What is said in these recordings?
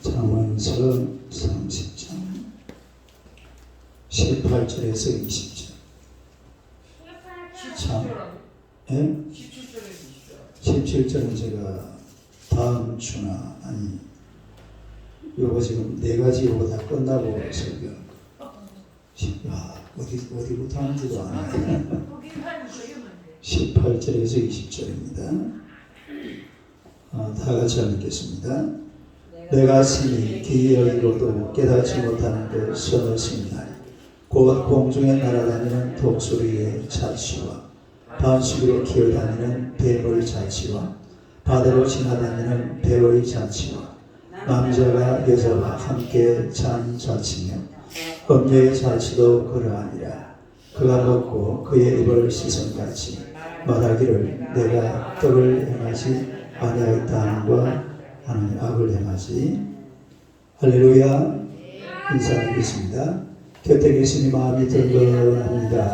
잠언서 30장 18절에서 20절. 참, 예? 17절은 제가 다음 주나 아니 요거 지금 4가지 요거 다 끝나고 설교. 어디부터 하는지도 알아요. 18절에서 20절입니다. 다 같이 읽겠습니다. 내가 심히 기이 여기로도 깨닫지 못하는 그 선을 심히하리. 곧 공중에 날아다니는 독수리의 자치와 반수리에 기어다니는 뱀의 자치와 바다로 지나다니는 배의 자치와 남자가 여자와 함께 잔 자치며 음녀의 자치도 그러하니라. 그가 먹고 그의 입을 씻은같이 말하기를 내가 떡을 행하지 아니하였다 하는과 하나님 악을 행하지. 할렐루야. 인사드리겠습니다. 곁에 계시니 마음이 든든합니다.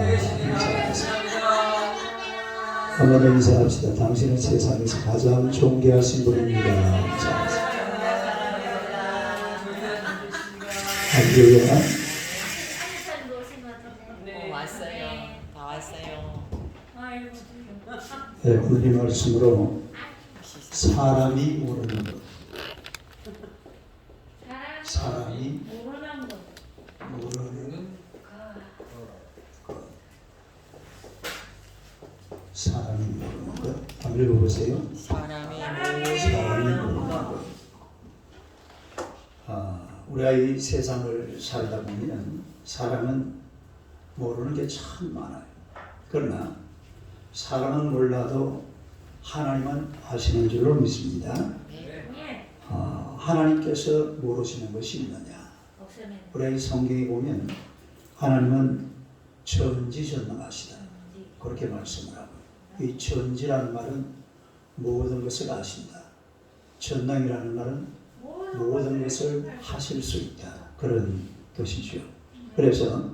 한번 더 인사합시다. 당신은 세상에서 가장 존귀하신 분입니다. 할렐루야. 왔어요. 다 왔어요. 네, 오늘 이 말씀으로 사람이 모르는 것. 사람이 모르는 것. 사람이 모르는 것. 한번 읽어보세요. 사람이 모르는 것. 우리가 이 세상을 살다 보면 사람은 모르는 게 참 많아요. 그러나 사람은 몰라도 하나님은 아시는 줄로 믿습니다. 하나님께서 모르시는 것이 있느냐? 우리 성경에 보면 하나님은 전지전능하시다. 그렇게 말씀을 하고, 이 전지라는 말은 모든 것을 아신다. 전능이라는 말은 모든 것을 하실 수 있다. 그런 뜻이죠. 그래서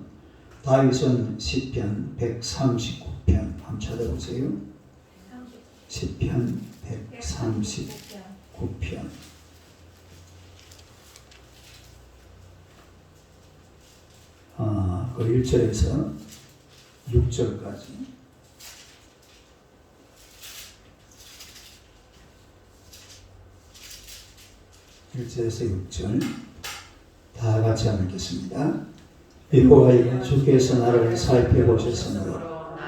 다윗은 시편 139편 한번 찾아보세요. 시편 139편 그 1절에서 6절까지 1절에서 6절 다 같이 읽겠습니다. 여호와여 주께서 나를 살펴보셨으므로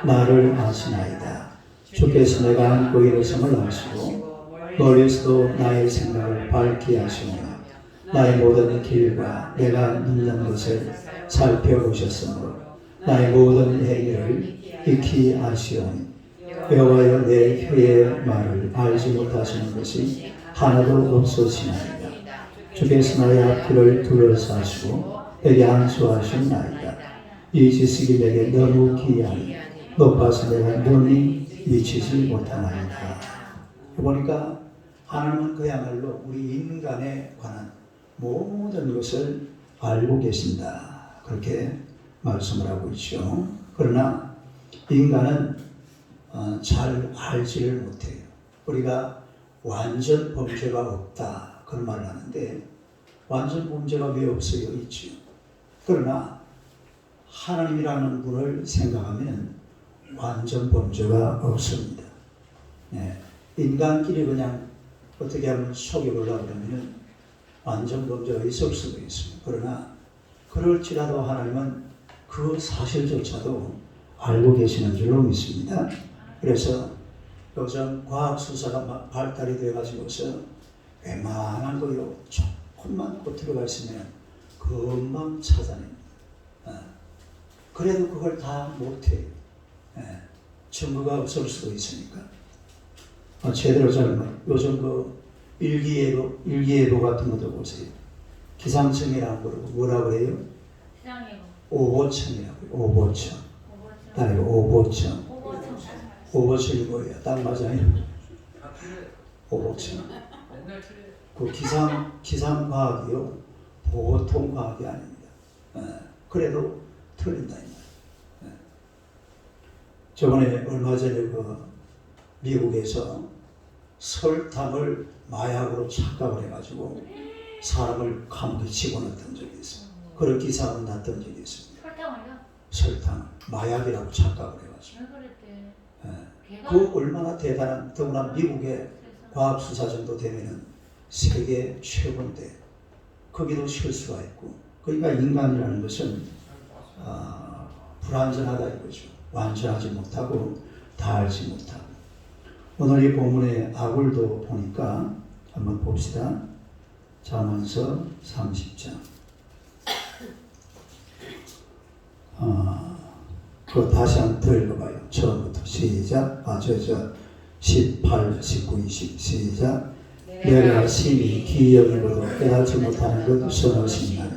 나를 아시나이다. 주께서 내가 안고 일어섬을 아시고 멀리서도 나의 생각을 밝게 하시오나 나의 모든 길과 내가 눕는 것을 살펴보셨으므로 나의 모든 행위를 익히 아시오니 여호와여 내 혀의 말을 알지 못하시는 것이 하나도 없으시나이다. 주께서 나의 앞길을 둘러싸시고 내게 안수하셨나이다. 이 지식이 내게 너무 기이하니 높아서 내가 눈이 미치지 못하나이다. 보니까 하나님은 그야말로 우리 인간에 관한 모든 것을 알고 계신다. 그렇게 말씀을 하고 있죠. 그러나 인간은 잘 알지를 못해요. 우리가 완전 범죄가 없다 그런 말을 하는데 완전 범죄가 왜 없어요? 있죠. 그러나 하나님이라는 분을 생각하면 완전 범죄가 없습니다. 네. 인간끼리 그냥 어떻게 하면 속여보려고 그러면 완전 범죄가 있을 수도 있습니다. 그러나 그럴지라도 하나님은 그 사실조차도 알고 계시는 줄로 믿습니다. 그래서 요즘 과학수사가 발달이 되어가지고서 웬만한 거요 조금만 겉으로 갔으면 금방 찾아냅니다. 그래도 그걸 다 못해요. 증거가 없을 수도 있으니까. 제대로 잘 요즘 그 일기예보 같은 것도 보세요. 기상청이라고 그러고 뭐라 그래요? 오보청이라고요. 오보청. 아니 오보청. 오보청이 뭐예요? 딱 맞아요. 오보청. 그 기상과학이요 보통 과학이 아닙니다. 그래도 틀린다 이 말이에요. 저번에 얼마 전에 그 미국에서 설탕을 마약으로 착각을 해가지고 사람을 감옥에 집어넣었던 적이 있어요. 그런 기사가 났던 적이 있습니다. 설탕을요? 설탕, 마약이라고 착각을 해가지고. 왜 그랬대? 예. 걔가 그 얼마나 대단한, 더구나 미국의 과학수사 정도 되면은 세계 최고인데 거기도 실수가 있고, 그러니까 인간이라는 것은 불완전하다 이거죠. 완전하지 못하고 다 알지 못하고. 오늘 이 본문의 아굴도 보니까 한번 봅시다. 잠언서 30장. 그거 다시 한번 더 읽어봐요. 처음부터 시작. 18, 19, 20 시작. 내가 심히 기여기보다 깨닫지 못하는 것 서너시 나니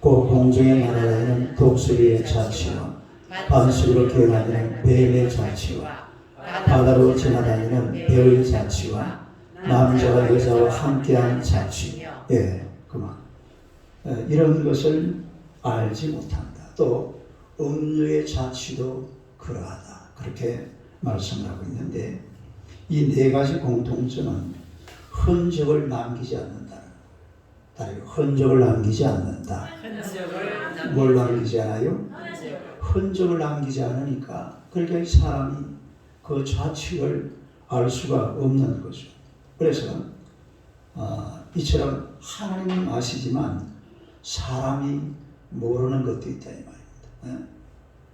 곧 공중의 나라에는 독수리의 자치와 반수로 기어다니는 뱀의 자치와 바다로 지나다니는 배의 자치와 남자와 여자와 함께한 자치. 예, 그만. 이런 것을 알지 못한다. 또 음료의 자치도 그러하다. 그렇게 말씀을 하고 있는데 이 네 가지 공통점은 흔적을 남기지 않는다. 다른 흔적을 남기지 않는다. 뭘 남기지 않아요? 흔적을 남기지 않으니까 그러니까 이 사람이 그 좌측을 알 수가 없는 거죠. 그래서 이처럼 하나님은 아시지만 사람이 모르는 것도 있다 이 말입니다.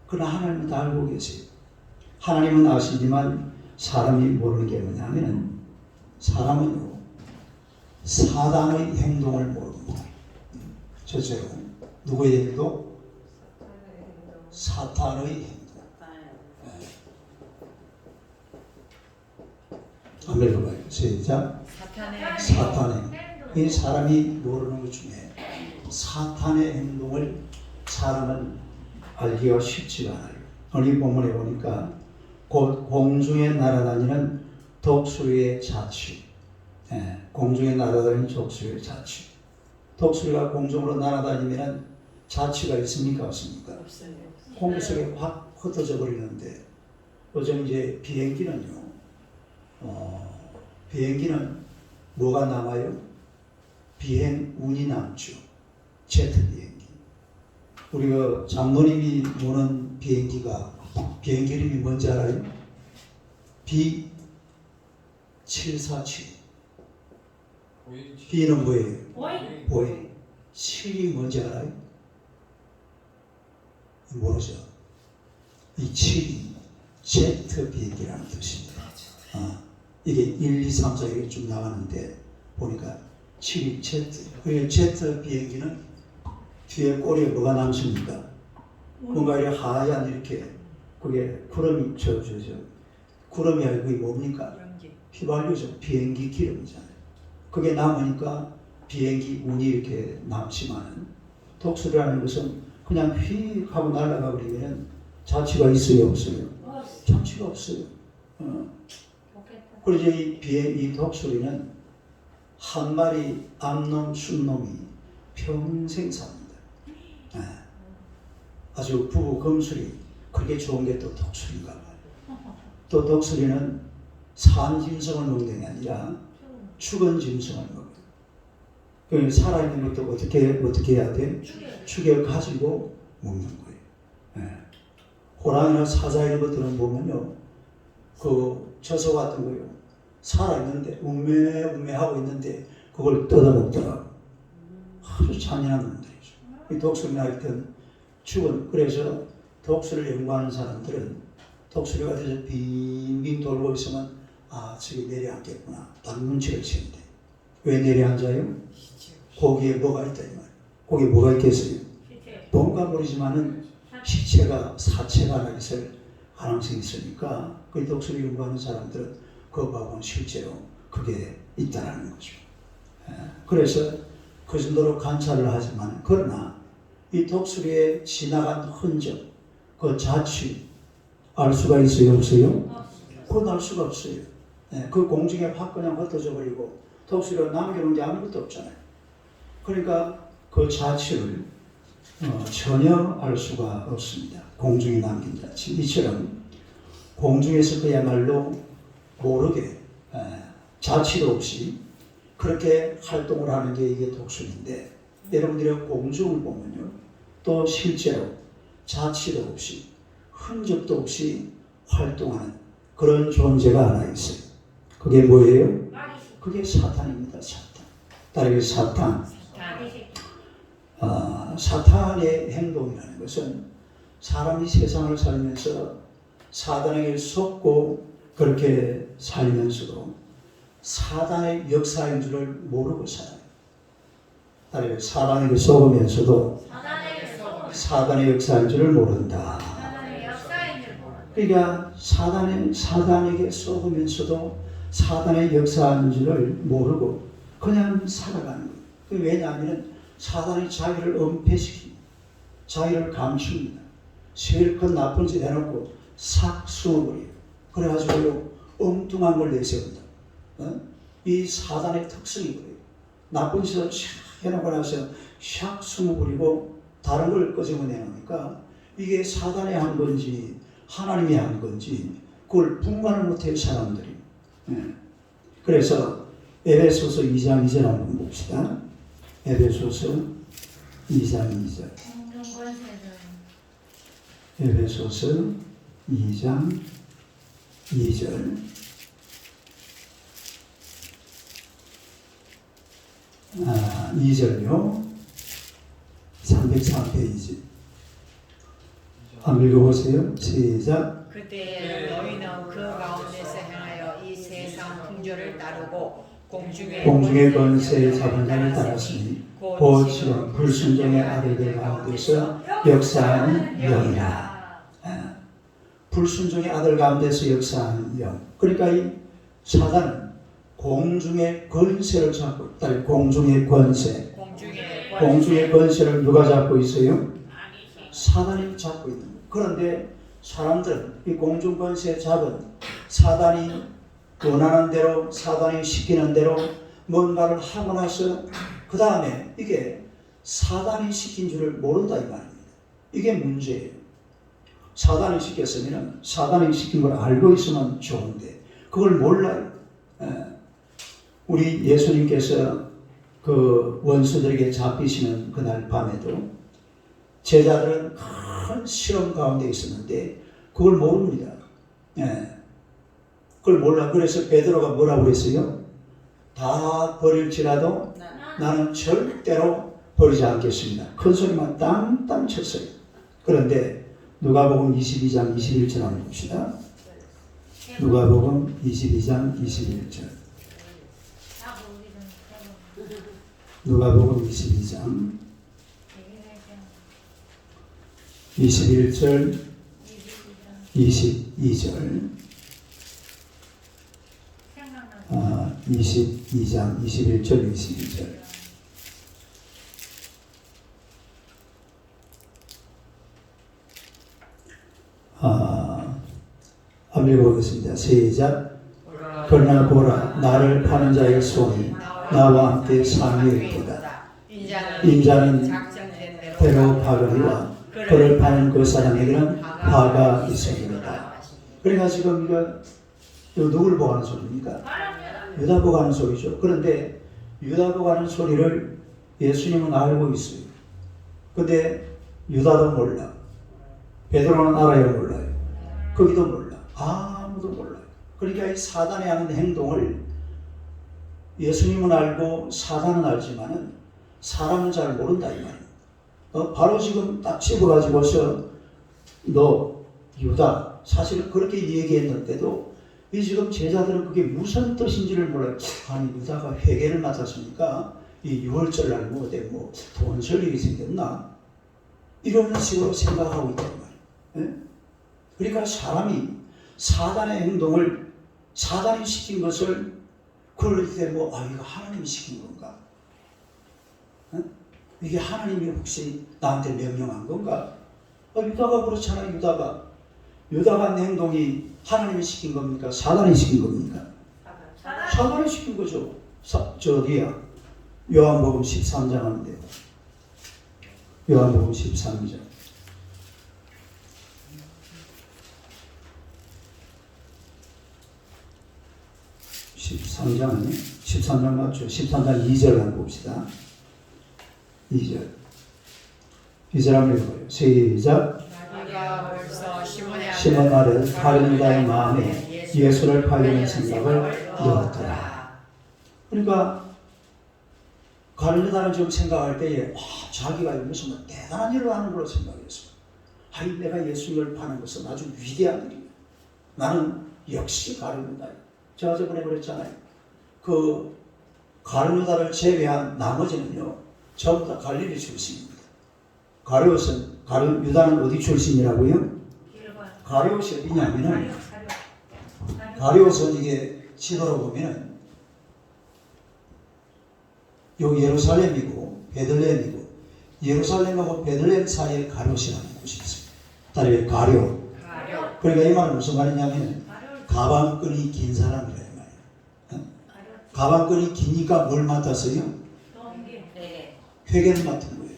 그러나 하나님은 다 알고 계세요. 하나님은 아시지만 사람이 모르는 게 뭐냐면 사람은요 사단의 행동을 모릅니다. 첫째로 누구의 행동? 사탄의 행동. 한번 읽어봐요. 시작. 사탄의 행동. 이 사람이 모르는 것 중에 사탄의 행동을 사람은 알기가 쉽지가 않아요. 오늘 이 본문에 보니까 곧 공중에 날아다니는 독수리의 자취. 공중에 날아다니는 독수리의 자취. 독수리가 공중으로 날아다니면 자취가 있습니까? 없습니까? 없어요. 공기 속에 확 흩어져 버리는데 요즘 이제 비행기는요. 비행기는 뭐가 남아요? 비행운이 남죠. 제트 비행기. 우리가 장로님이 모는 비행기 이름이 뭔지 알아요? B747. B는 뭐예요? 보잉. 7이 뭔지 알아요? 모르죠. 이 7이 제트 비행기라는 뜻입니다. 이게 1, 2, 3, 4 이렇게 쭉 나가는데 보니까 7이 제트. 그 제트 비행기는 뒤에 꼬리에 뭐가 남습니까? 뭔가 이렇게 하얀 이렇게 그게 구름이 구름이 아니고 그게 뭡니까? 휘발유죠. 비행기 기름이잖아요. 그게 남으니까 비행기 운이 이렇게 남지만은 독수리라는 것은 그냥 휘 하고 날아가 버리면 자취가 있어요, 없어요? 자취가 없어요. 그래서 이 독수리는 한 마리 암놈, 순놈이 평생 삽니다. 아주 부부 검술이 그렇게 좋은 게 또 독수리인가 봐요. 또 독수리는 산 짐승을 먹는 게 아니라 죽은 짐승을 먹어요. 그 살아있는 것도 어떻게 해야 돼? 죽여 가지고 먹는 거예요. 호랑이나 사자 이런 것들은 보면요, 그 젖소 같은 거요, 살아있는데 우매하고 있는데 그걸 뜯어먹더라고. 아주 잔인한 놈들이죠. 이 독수리나 하여튼 죽은. 그래서 독수리를 연구하는 사람들은 독수리가 돼서 빙빙 돌고 있으면 저기 내려앉겠구나. 딱 눈치를 채는데 왜 내려앉아요? 거기에 뭐가 있다 이 말이에요. 거기에 뭐가 있겠어요? 뭔가 모르지만은 사체가 있을 가능성이 있으니까 그 독수리 연구하는 사람들은 그거 보고는 실제로 그게 있다라는 거죠. 그래서 그 정도로 관찰을 하지만 그러나 이 독수리의 지나간 흔적, 그 자취 알 수가 있어요, 없어요? 그건 알 수가 없어요. 그 공중에 확 그냥 흩어져 버리고 독수리가 남겨놓은 게 아무것도 없잖아요. 그러니까 그 자취를 전혀 알 수가 없습니다. 공중에 남긴 자취. 이처럼 공중에서 그야말로 모르게 자취도 없이 그렇게 활동을 하는 게 이게 독수리인데 여러분들의 공중을 보면요. 또 실제로 자취도 없이 흔적도 없이 활동하는 그런 존재가 하나 있어요. 그게 뭐예요? 그게 사탄입니다. 사탄. 따라서 사탄. 사탄의 행동이라는 것은 사람이 세상을 살면서 사단에게 속고 그렇게 살면서도 사단의 역사인 줄을 모르고 살아요. 따라서 사단에게 속으면서도 사단의 역사인 줄을 모른다. 그러니까 사단에게 속으면서도 사단의 역사인 줄을 모르고 그냥 살아가는 거예요. 왜냐하면 사단이 자기를 은폐시킵니다. 자기를 감춥니다. 실컷 나쁜 짓 해놓고 싹 숨어버려요. 그래가지고 엉뚱한 걸 내세운다. 이 사단의 특성이 그래요. 나쁜 짓을 샥 해놓고 나서 샥 숨어버리고 다른 걸 끄집어내놓으니까 이게 사단이 한 건지 하나님이 한 건지 그걸 분간을 못해요, 사람들이. 그래서 에베소서 2장 2절 한번 봅시다. 에베소서 2장 2절. 에베소서 2장 2절. 2절요. 303페이지. 한번 읽어보세요. 시작. 그때 너희는 그 가운데서 행하여 이 세상 풍조를 따르고 공중의 권세에 잡은 자를 따랐으니 곧 지금 불순종의 아들들 가운데서 역사하는 영이라. 불순종의 아들 가운데서 역사하는 영. 그러니까 이 사단은 공중의 권세를 잡고 있다. 공중의 권세. 공중의 권세를 누가 잡고 있어요? 사단이 잡고 있는 거예요. 그런데 사람들은 이 공중 권세 잡은 사단이 원하는 대로 사단이 시키는 대로 뭔가를 하고 나서 그 다음에 이게 사단이 시킨 줄을 모른다 이 말입니다. 이게 문제예요. 사단이 시켰으면 사단이 시킨 걸 알고 있으면 좋은데 그걸 몰라요. 우리 예수님께서 그 원수들에게 잡히시는 그날 밤에도 제자들은 큰 시험 가운데 있었는데 그걸 모릅니다. 그걸 몰라. 그래서 베드로가 뭐라고 그랬어요? 다 버릴지라도 나는 절대로 버리지 않겠습니다. 큰 소리만 땅땅 쳤어요. 그런데 누가복음 22장 21절 한번 봅시다. 누가복음 22장 21절. 누가복음 22장 21절 22절 22장 21절 22절 한번 읽어보겠습니다. 시작. 그러나 보라 나를 파는 자의 손이 나와 함께 상위에 있도다. 인자는 대로 파거리와 그를 파는 그 사람에게는 파가 있습니다. 그러니까 지금 이거 누굴 보고 하는 소리입니까? 유다 보고 하는 소리죠. 그런데 유다 보고 하는 소리를 예수님은 알고 있어요. 근데 유다도 몰라. 베드로는 알아요, 몰라요? 거기도 몰라. 아무도 몰라요. 그러니까 이 사단이 하는 행동을 예수님은 알고 사단은 알지만은 사람은 잘 모른다 이 말이에요. 바로 지금 딱 집어가지고서 너 유다 사실 그렇게 얘기했는데도 이 지금 제자들은 그게 무슨 뜻인지를 몰라요. 아니 유다가 회개를 맡았으니까 이 6월절 날 뭐 돈 쓸 일이 생겼나? 이런 식으로 생각하고 있단 말이에요. 그러니까 사람이 사단의 행동을 사단이 시킨 것을 그럴 때 이거 하나님이 시킨 건가? 이게 하나님이 혹시 나한테 명령한 건가? 유다가 그렇잖아요. 유다가 한 행동이 하나님이 시킨 겁니까? 사단이 시킨 겁니까? 사단이 시킨 거죠. 어디야? 요한복음 13장 하는데요. 요한복음 13장. 13장 아니? 13장 맞죠? 13장 2절 한번 봅시다. 2절. 2절 한번 읽어요. 시작. 마귀가 벌써 시몬 말은 다른 자의 마음에 예수를 팔려는 생각을 넣었더라. 그러니까 가룟유다는 지금 생각할 때에 자기가 무슨 뭐 대단한 일을 하는 걸로 생각했어. 아니 내가 예수를 파는 것은 아주 위대한 일이야. 나는 역시 가룟유다야. 제가 저번에 그랬잖아요. 그 가룟유다를 제외한 나머지는요 전부 다 갈릴리 출신입니다. 유다는 어디 출신이라고요? 가룟옷이 어디냐면은 가룟옷은 이게 지도로 보면은 요 예루살렘이고 베들레헴이고 예루살렘하고 베들레헴 사이에 가룟이라는 곳이 있어요. 다른 가룟. 그러니까 이 말은 무슨 말이냐면 가방끈이 긴 사람이라 이 말이에요. 가방끈이 기니까 뭘 맡았어요? 회개를 맡은 거예요.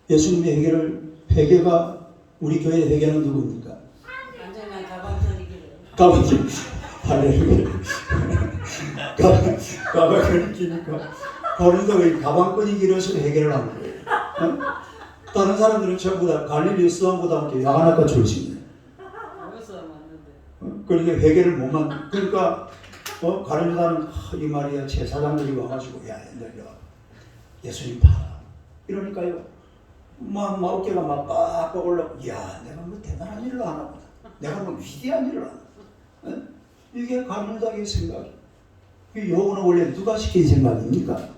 예수님의 회개가 우리 교회 회개는 누굽니까? 완전한 가방끈이기를. 가방끈. 할렐루야. 가방끈이 기니까 가룟유다가 가방끈이 길어서 회개를 한 거예요. 다른 사람들은 전부 다 갈릴리 수원고등학교 야간학과 출신이에요. 어디서 왔는데? 그러니까 회개를 못 만. 그러니까 가룟유다는 이 말이야 제사장들이 와가지고 야 너희 예수님 봐라. 이러니까요. 막 어깨가 막 빡빡 올라오고 야 내가 뭐 대단한 일을 하나 보다. 내가 뭐 위대한 일을 하나. 이게 가룟유다의 생각이에요. 이 요거는 원래 누가 시킨 생각입니까?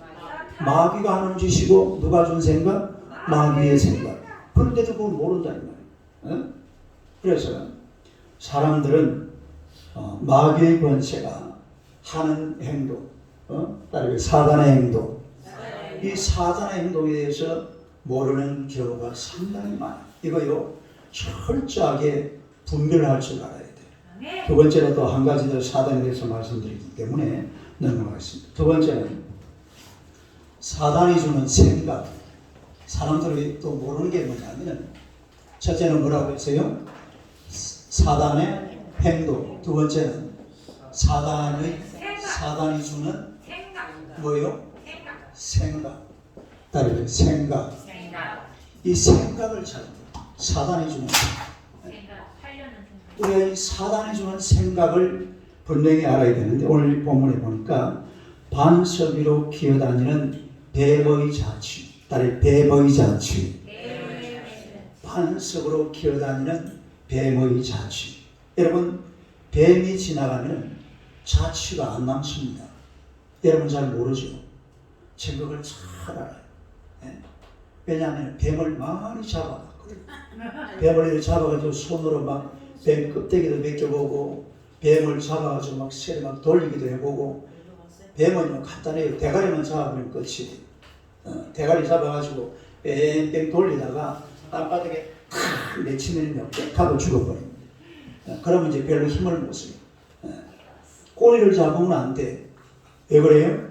마귀가 하는 짓이고 누가 준 생각? 마귀의 생각. 그런데도 그걸 모른다는 말이에요. 그래서 사람들은 마귀의 권세가 하는 행동, 따르게 사단의 행동, 이 사단의 행동에 대해서 모르는 경우가 상당히 많아요. 이거요 철저하게 분별할 줄 알아야 돼요. 두 번째로 또 한 가지 더 사단에 대해서 말씀드리기 때문에 넘어가겠습니다. 두 번째는 사단이 주는 생각. 사람들이 또 모르는 게 뭐냐면 첫째는 뭐라고 했어요? 사단의 행동. 두 번째는 사단이 주는 뭐요? 생각. 따르게 생각. 이 생각을 잘 사단이 주는 우리가 이 사단이 주는 생각을 분명히 알아야 되는데 오늘 본문에 보니까 반석위로 기어다니는 뱀의 자취. 따르게 뱀의 자취. 반석으로 기어다니는 뱀의 자취. 여러분 뱀이 지나가면 자취가 안 남습니다. 여러분 잘 모르죠? 생각을 잘 알아요. 왜냐하면 뱀을 많이 잡아봤거든요. 뱀을 이렇게 잡아가지고 손으로 막 뱀 껍데기도 벗겨보고 뱀을 잡아가지고 막 새를 막 돌리기도 해보고 뱀은 뭐 간단해요. 대가리만 잡아보면 끝이에요. 대가리 잡아가지고 뺑뺑 돌리다가 땅바닥에 탁 내치면 빽하고 죽어버립니다. 그러면 이제 별로 힘을 못 써요. 꼬리를 잡으면 안 돼. 왜 그래요?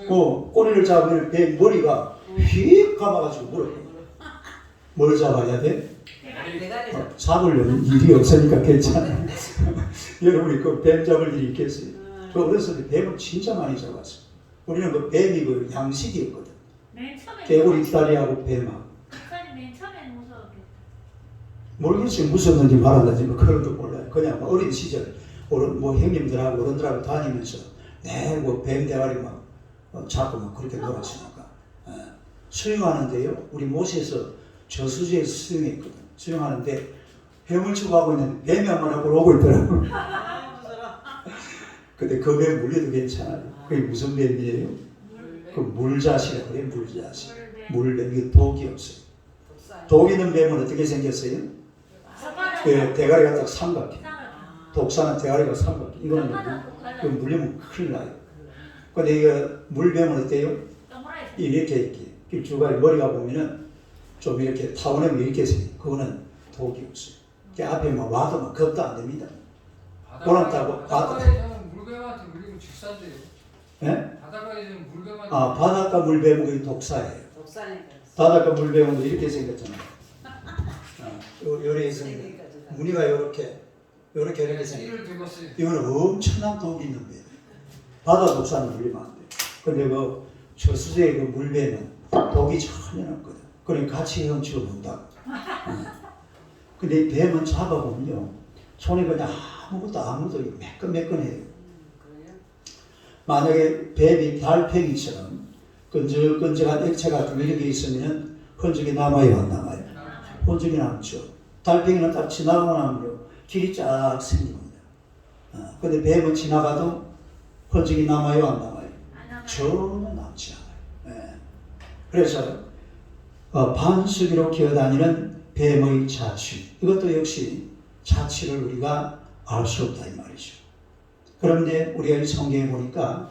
꼬리를 잡으면 뱀 머리가 휙 감아가지고 물어요. 뭘 잡아야 돼? 잡으려면 일이 없으니까 괜찮아요. 여러분이 그 뱀 잡을 일이 있겠어요? 저 어렸을 때 뱀을 진짜 많이 잡았어요. 우리는 그 뱀이 그 양식이었거든. 개구리 다리하고 뱀하고. 모르겠어요. 무서웠는지 말았는지 뭐 그런 거 몰라요. 그냥 어린 시절 뭐 형님들하고 어른들하고 다니면서 뭐 뱀 대가리 막 잡고 막 그렇게 놀았으니까. 수영하는데요. 우리 모시에서 저수지에서 수영했거든. 수영하는데 뱀을 치고 가고 있는 뱀이 한 마리 앞으로 오고 있더라고요. 근데 그 뱀 물려도 괜찮아요. 그게 무슨 뱀이에요? 그 물자시라고 그래요. 물자시. 물뱀. 이게 독이 없어요. 독 있는 뱀은 어떻게 생겼어요? 그 대가리가 딱 삼각해. 독사는 대가리가 삼각해. 이거는 물리면 큰일 나요. 근데 이거 물뱀은 어때요? 이렇게 길쭉하게 머리가 보면은 좀 이렇게 타원하면 이렇게 생겨요. 그거는 독이 없어요. 그 앞에 막 와도 막 겁도 안 됩니다. 고맙다고 바닷가에서는 물뱀한테 물리면 직사인데요. 예? 바닷가에서는 물뱀한테. 바닷가 물뱀은 그게 독사예요. 바닷가 물뱀은 이렇게 생겼잖아요. 요래 생겼. 무늬가 요렇게 생겼어요. 이거는 엄청난 독이 있는 거예요. 바다 독사는 물리면 안 돼. 근데 그 저수지의 그 물배는 독이 전혀 없거든. 그러니까 같이 헤엄치고 논다. 근데 뱀은 잡아보면요, 손에 그냥 아무것도 매끈매끈해요. 그래요? 만약에 뱀이 달팽이처럼 끈적끈적한 액체 같은 거 이렇게 있으면 흔적이 남아요, 안 남아요? 흔적이 남죠. 달팽이는 딱 지나가고 나면요, 길이 쫙 생깁니다. 근데 뱀은 지나가도 흔적이 남아요, 안 남아요? 전혀 남지 않아요. 예. 그래서 반수기로 기어다니는 뱀의 자취, 이것도 역시 자취를 우리가 알 수 없다 이 말이죠. 그런데 우리가 이 성경에 보니까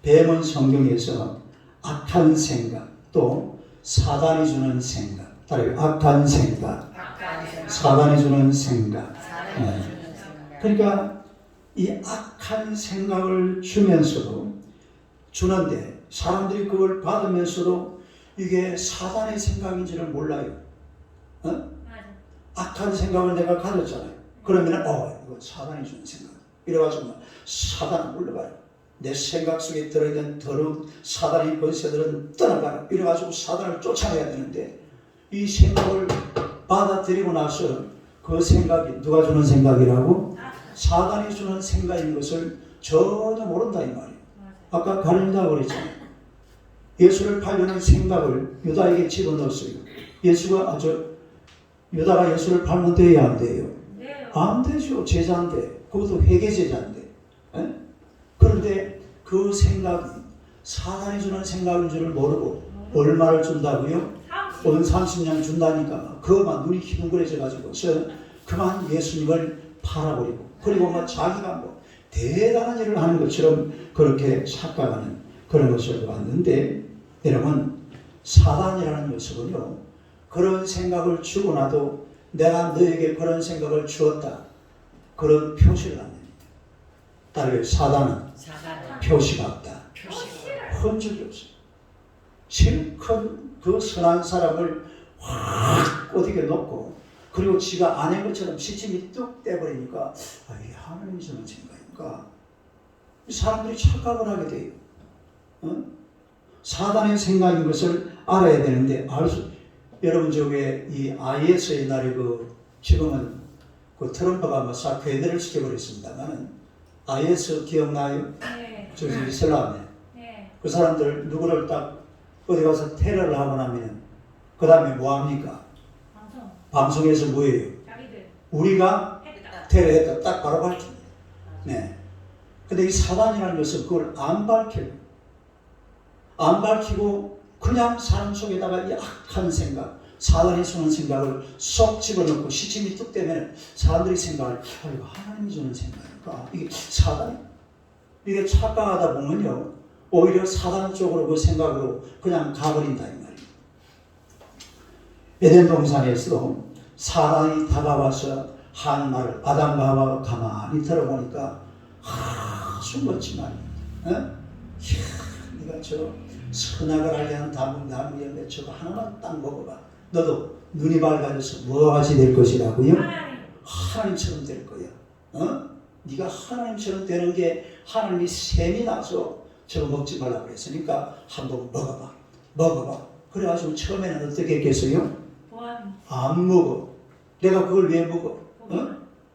뱀은 성경에서 악한 생각, 또 사단이 주는 생각, 따로 악한 생각, 사단이 주는 생각. 그러니까 이 악한 생각을 주는데 사람들이 그걸 받으면서도 이게 사단의 생각인지를 몰라요. 악한 생각을 내가 가졌잖아요. 그러면 이거 사단이 주는 생각. 이래가지고 사단을 물러가라. 내 생각 속에 들어있는 더러운 사단의 권세들은 떠나가라. 이래가지고 사단을 쫓아내야 되는데 이 생각을 받아들이고 나서 그 생각이 누가 주는 생각이라고? 사단이 주는 생각인 것을 전혀 모른다 이 말이에요. 아까 가른다고 그랬잖아요. 예수를 팔려는 생각을 유다에게 집어넣었어요. 유다가 예수를 팔면 돼야 안 돼요? 안 되죠. 제자인데, 그것도 회개 제자인데. 그런데 그 생각이 사단이 주는 생각인 줄을 모르고 얼마를 준다고요? 온 30년 준다니까 그만 눈이 희둥그레져 가지고 그만 예수님을 팔아버리고, 그리고 자기가 대단한 일을 하는 것처럼 그렇게 착각하는 그런 것을 봤는데, 여러분, 사단이라는 녀석은요, 그런 생각을 주고 나도 내가 너에게 그런 생각을 주었다, 그런 표시를 안 냅니다. 따라서 사단은 표시가 없다. 흔적이 없어요. 실컷 그 선한 사람을 확 꼬드겨 놓고, 그리고 지가 아닌 것처럼 시침이 뚝 떼버리니까 이게 하나님이 주는 생각인가? 사람들이 착각을 하게 돼요. 사단의 생각인 것을 알아야 되는데 여러분 저게 이 IS 옛날에 지금은 트럼프가 싹 괴멸을 시켜버렸습니다만은 IS 기억나요? 네. 저기 이슬람에 그 사람들 누구를 딱 어디 가서 테러를 하고 나면 그 다음에 뭐 합니까? 방송에서 뭐예요? 우리가 테러했다 딱 바로 밝힙니다. 네. 근데 이 사단이라는 것은 그걸 안 밝혀요. 안 밝히고 그냥 사람 속에다가 이 악한 생각, 사단이 주는 생각을 쏙 집어넣고 시침이 뚝 되면 사람들이 생각을 이거 하나님이 주는 생각일까? 이게 사단이? 이게 착각하다 보면요, 오히려 사단 쪽으로 그 생각으로 그냥 가버린다 이 말이에요. 에덴 동산에서 사단이 다가와서 한 말을 아담과 하와가 가만히 들어보니까 아주 멋진 말입니다. 네가 저 선악을 알게 하는 나무 열매 저거 하나만 딱 먹어봐. 너도 눈이 밝아져서 뭐가 같이 될 것이라고요? 하나님처럼 될 거야. 네가 하나님처럼 되는 게 하나님이 셈이 나서 저거 먹지 말라고 했으니까 한번 먹어봐. 그래가지고 처음에는 어떻게 했겠어요? 안 먹어. 내가 그걸 왜 먹어?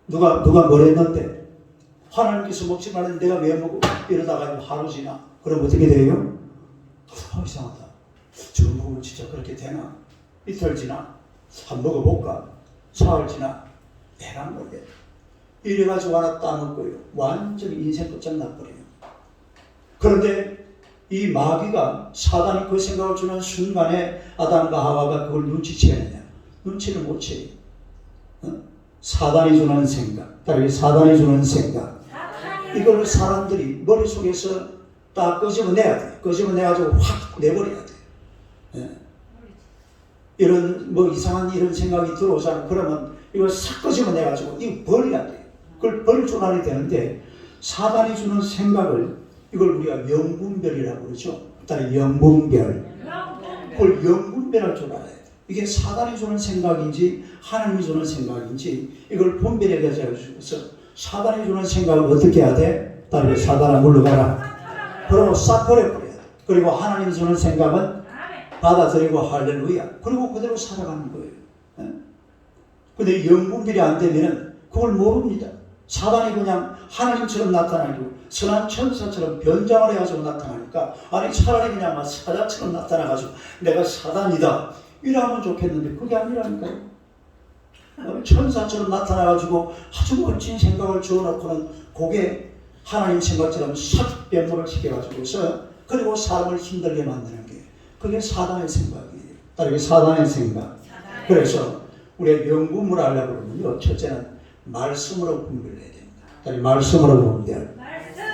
누가 뭘 했는데? 하나님께서 먹지 말라는데 내가 왜 먹어? 이러다가 하루 지나. 그럼 어떻게 돼요? 이상하다. 저거 먹으면 진짜 그렇게 되나? 이틀 지나. 한번 먹어볼까? 사흘 지나. 내가 안 먹게. 이래가지고 하나 따먹고요. 완전히 인생 끝장나버려요. 그런데 이 마귀가 사단이 그 생각을 주는 순간에 아담과 하와가 그걸 눈치채느냐? 눈치를 못 채요. 사단이 주는 생각, 따로 사단이 주는 생각, 이걸 사람들이 머릿속에서 딱 끄집어내야 돼. 끄집어내가지고 확 내버려야 돼. 이런 이상한 이런 생각이 들어오잖아. 그러면 이걸 싹 끄집어내가지고 이거 버려야 돼. 그걸 버릴 줄 알아야 되는데, 사단이 주는 생각을 이걸 우리가 명분별이라고 그러죠. 따로 영분별. 그걸 영분별할 줄 알아야 돼. 이게 사단이 주는 생각인지 하나님이 주는 생각인지 이걸 분별해야 되어서 사단이 주는 생각을 어떻게 해야 돼? 따로 사단아 물러가라. 그리고 싹 버려버려야 돼. 그리고 하나님 주는 생각은 받아들이고 할렐루야. 그리고 그대로 살아가는 거예요. 근데 영분별이 안 되면은 그걸 모릅니다. 사단이 그냥 하나님처럼 나타나고 선한 천사처럼 변장을 해가지고 나타나니까 아니 차라리 그냥 막 사자처럼 나타나가지고 내가 사단이다 이러면 좋겠는데 그게 아니라니까요. 천사처럼 나타나가지고 아주 멋진 생각을 주어놓고는 그게 하나님 생각처럼 싹 변모를 시켜가지고서 그리고 사람을 힘들게 만드는 게 그게 사단의 생각이에요. 따르게 사단의 생각. 그래서 우리가 영분을 하려고 그러면요. 첫째는 말씀으로 분별해야 됩니다. 따르게 말씀으로 분별.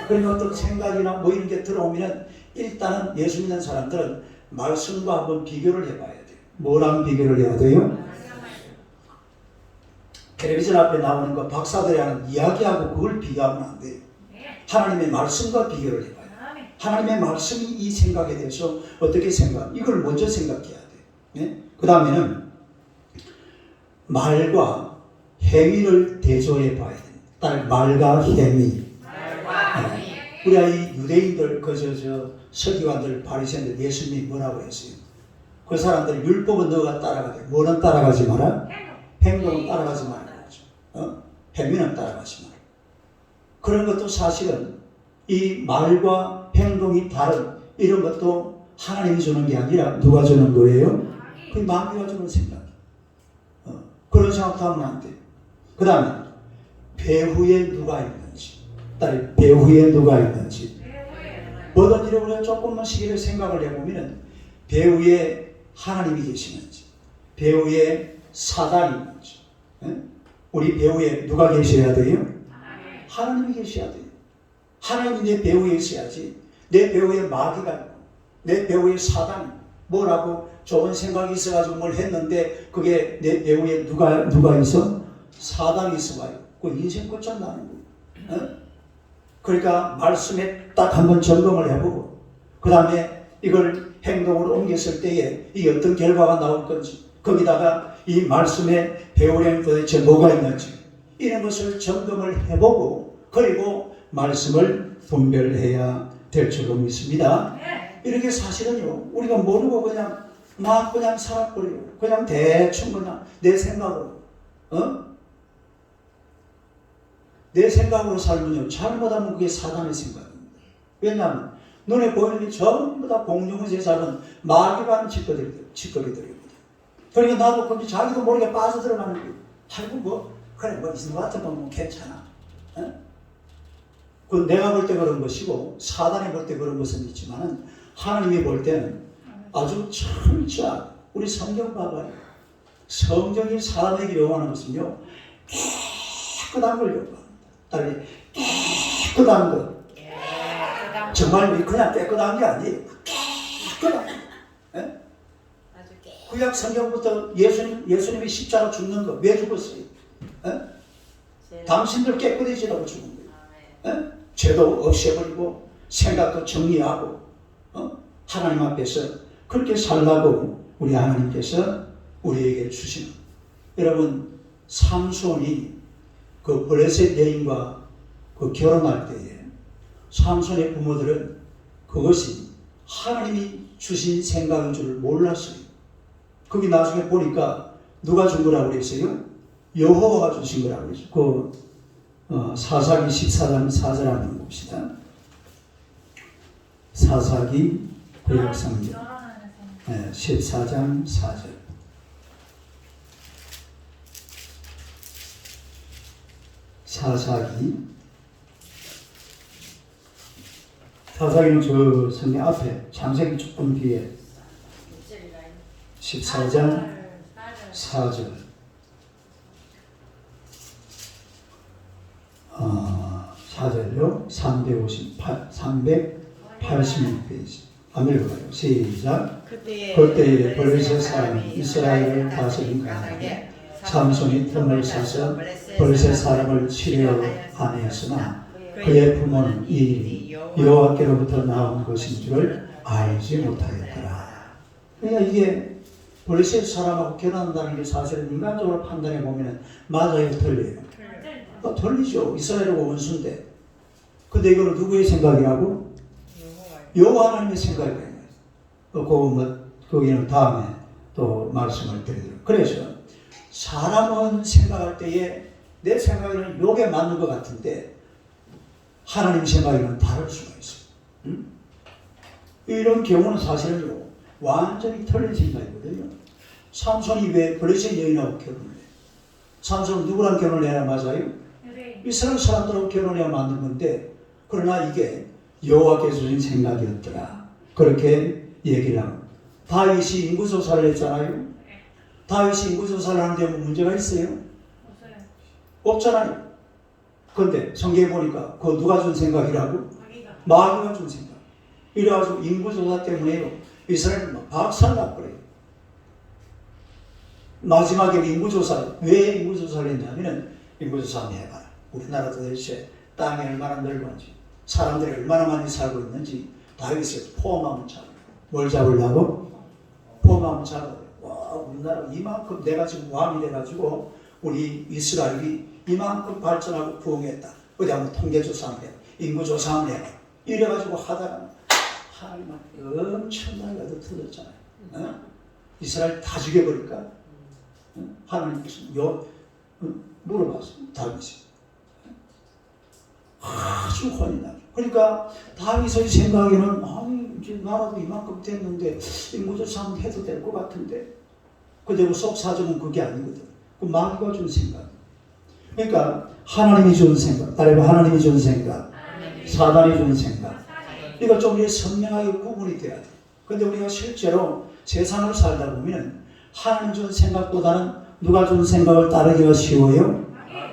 그러니까 어떤 생각이나 뭐 이런 게 들어오면은 일단은 예수 믿는 사람들은 말씀과 한번 비교를 해봐야 돼요. 뭐랑 비교를 해야 돼요? 텔레비전 앞에 나오는 거 박사들이 하는 이야기하고 그걸 비교하면 안 돼요. 하나님의 말씀과 비교를 해봐요. 하나님의 말씀이 이 생각에 대해서 어떻게 생각? 이걸 먼저 생각해야 돼요. 네? 그 다음에는 말과 행위를 대조해 봐야 됩니다. 말과 행위. 우리가 이 유대인들, 서기관들, 바리새인들, 예수님이 뭐라고 했어요? 그 사람들 율법은 너가 따라가야 돼. 뭐는 따라가지 마라? 행동은 따라가지 말라. 행위는 따라가지 마라. 그런 것도 사실은 이 말과 행동이 다른 이런 것도 하나님이 주는 게 아니라 누가 주는 거예요? 그 마귀가 주는 생각. 그런 생각도 하면 안 돼요. 그 다음에 배후에 누가 있는지, 딸이 배후에 누가 있는지. 뭐든 일을 우리가 조금만 시기를 생각을 해보면 배후에 하나님이 계시는지, 배후에 사단이 있는지. 우리 배후에 누가 계셔야 돼요? 하나님이 계셔야 돼요. 하나님이 내 배후에 있어야지. 내 배후에 마귀가 있고 내 배후에 사단이 뭐라고 좋은 생각이 있어가지고 뭘 했는데 그게 내 배후에 누가 있어? 사단이 있어가지고 그 인생 끝장나는 거예요. 그러니까 말씀에 딱 한번 점검을 해보고 그 다음에 이걸 행동으로 옮겼을 때에 이게 어떤 결과가 나올 건지 거기다가 이 말씀에 배우려면 도대체 뭐가 있는지 이런 것을 점검을 해보고 그리고 말씀을 분별해야 될 줄로 믿습니다. 이렇게 사실은요 우리가 모르고 그냥 막 그냥 살아버리고 그냥 대충 그냥 내 생각으로 내 생각으로 살면요 잘못하면 그게 사단의 생각입니다. 왜냐하면 눈에 보이는 게 전부 다 공중의 제작은 마귀가 하는 짓거리들입니다. 그러니까 나도 그런지 자기도 모르게 빠져들어가는 거예요. 아이고 뭐 그래 뭐 있는 것 같으면 뭐 괜찮아. 그 내가 볼 때 그런 것이고 사단이 볼 때 그런 것은 있지만은 하나님이 볼 때는 아주 철저하게 우리 성경 봐봐요. 성경이 사람에게 요구하는 것은요 깨끗한 걸 요구합니다. 딸이 깨끗한 것. 정말 그냥 깨끗한 게 아니에요. 깨끗한 것. 구약 성경부터 예수님이 십자가 죽는 거 왜 죽었어요? 당신들 깨끗해지라고 죽은 거예요. 죄도 없애버리고 생각도 정리하고 하나님 앞에서 그렇게 살라고 우리 하나님께서 우리에게 주시는 여러분 삼손이 그 블레셋 여인과 그 결혼할 때에 삼손의 부모들은 그것이 하나님이 주신 생각인 줄 몰랐어요. 거기 나중에 보니까 누가 준 거라고 그랬어요? 여호와가 주신 거라고 그랬어요. 그 사사기 14장 4절 한번 봅시다. 사사기 구약성경 14장 4절. 사사기는 저 성경 앞에 창세기 조금 뒤에 14장 4절. 4절요. 386페이지. 한번 읽어봐요. 시작. 그때에 블레셋 사람이 이스라엘을 다스린 가운데 삼손이 틈을 사서 블레셋 사람을 치려 하였으나 그의 부모는 이 일이 여호와께로부터 나온 것인 줄을 알지 못하였더라. 그러니까 이게 블레셋 사람하고 결혼한다는 게 사실은 인간적으로 판단해 보면 맞아요, 틀려요? 틀리죠. 이스라엘하고 원수인데. 근데 이거는 누구의 생각이라고? 여호와 하나님의 생각이 되는 거예요. 거기는 다음에 또 말씀을 드리도록. 그래서 사람은 생각할 때에 내 생각에는 요게 맞는 것 같은데 하나님 생각에는 다를 수가 있어요. 응? 이런 경우는 사실은요 완전히 틀린 생각이거든요. 삼손이 왜 블레셋 여인하고 결혼을 해요? 삼손은 누구랑 결혼해야 맞아요? 이스라엘 사람들하고 결혼해야 맞는 건데 그러나 이게 여호와께서 주신 생각이었더라. 그렇게 얘기를 합니다. 다윗이 인구조사를 했잖아요. 다윗이 인구조사를 하는데 뭐 문제가 있어요? 없잖아요. 그런데 성경에 보니까 그거 누가 준 생각이라고? 마귀가 준 생각. 이래가지고 인구조사 때문에요. 이스라엘은 막 박살나버려요. 마지막에 인구조사, 왜 인구조사를 했냐면 인구조사 한번 해봐라. 우리나라 도대체 땅이 얼마나 넓은지 사람들이 얼마나 많이 살고 있는지 다윗이 포함하면 잡아요. 뭘 잡으려고? 포함하면 잡아요. 와, 우리나라 이만큼 내가 지금 왕이 돼가지고 우리 이스라엘이 이만큼 발전하고 부흥했다. 어디 한번 통계조사 한번 해. 인구조사 한번 해봐. 이래가지고 하다가 하나님한테 엄청나게 얻어 터졌잖아요. 어? 이스라엘 다 죽여버릴까? 어? 하나님께서 물어봤어요. 다윗이. 아주 혼이 나죠. 그러니까 다윗의 생각에는 아니 이제 나라도 이만큼 됐는데 인구조사 한번 해도 될 것 같은데 근데 그 속사정은 그게 아니거든. 그 마귀가 준 생각. 그러니까 하나님이 준 생각, 따라서 하나님이 준 생각, 사단이 준 생각. 이거 좀 이렇게 선명하게 구분이 돼야 돼. 근데 우리가 실제로 세상을 살다 보면 하나님 준 생각보다는 누가 준 생각을 따르기가 쉬워요?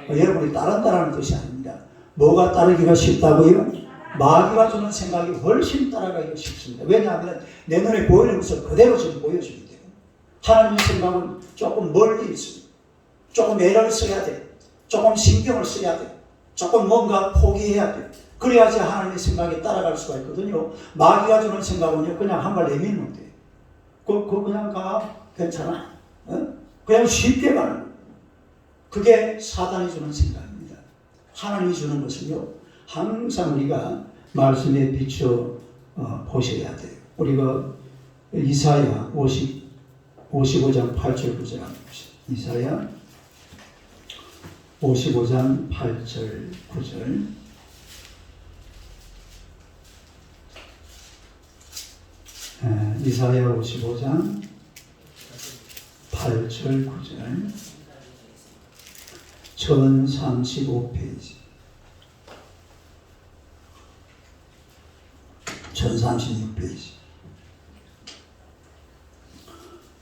여러분이 따른다라는 뜻이 아닙니다. 뭐가 따르기가 쉽다고요? 마귀가 주는 생각이 훨씬 따라가기가 쉽습니다. 왜냐하면 내 눈에 보이는 것을 그대로 지금 보여주기 때문에. 하나님의 생각은 조금 멀리 있습니다. 조금 애를 써야 돼. 조금 신경을 써야 돼. 조금 뭔가 포기해야 돼. 그래야지 하나님의 생각에 따라갈 수가 있거든요. 마귀가 주는 생각은요, 그냥 한 발 내밀면 돼. 그거 그냥 가. 괜찮아. 어? 그냥 쉽게 가는 거예요. 그게 사단이 주는 생각입니다. 하나님이 주는 것은요, 항상 우리가 말씀에 비춰 보셔야 돼요. 우리가 이사야 55장 8절 9절 한번 봅시다. 이사야 55장 8절 9절. 이사야 55장 8절 9절 1035페이지 1036페이지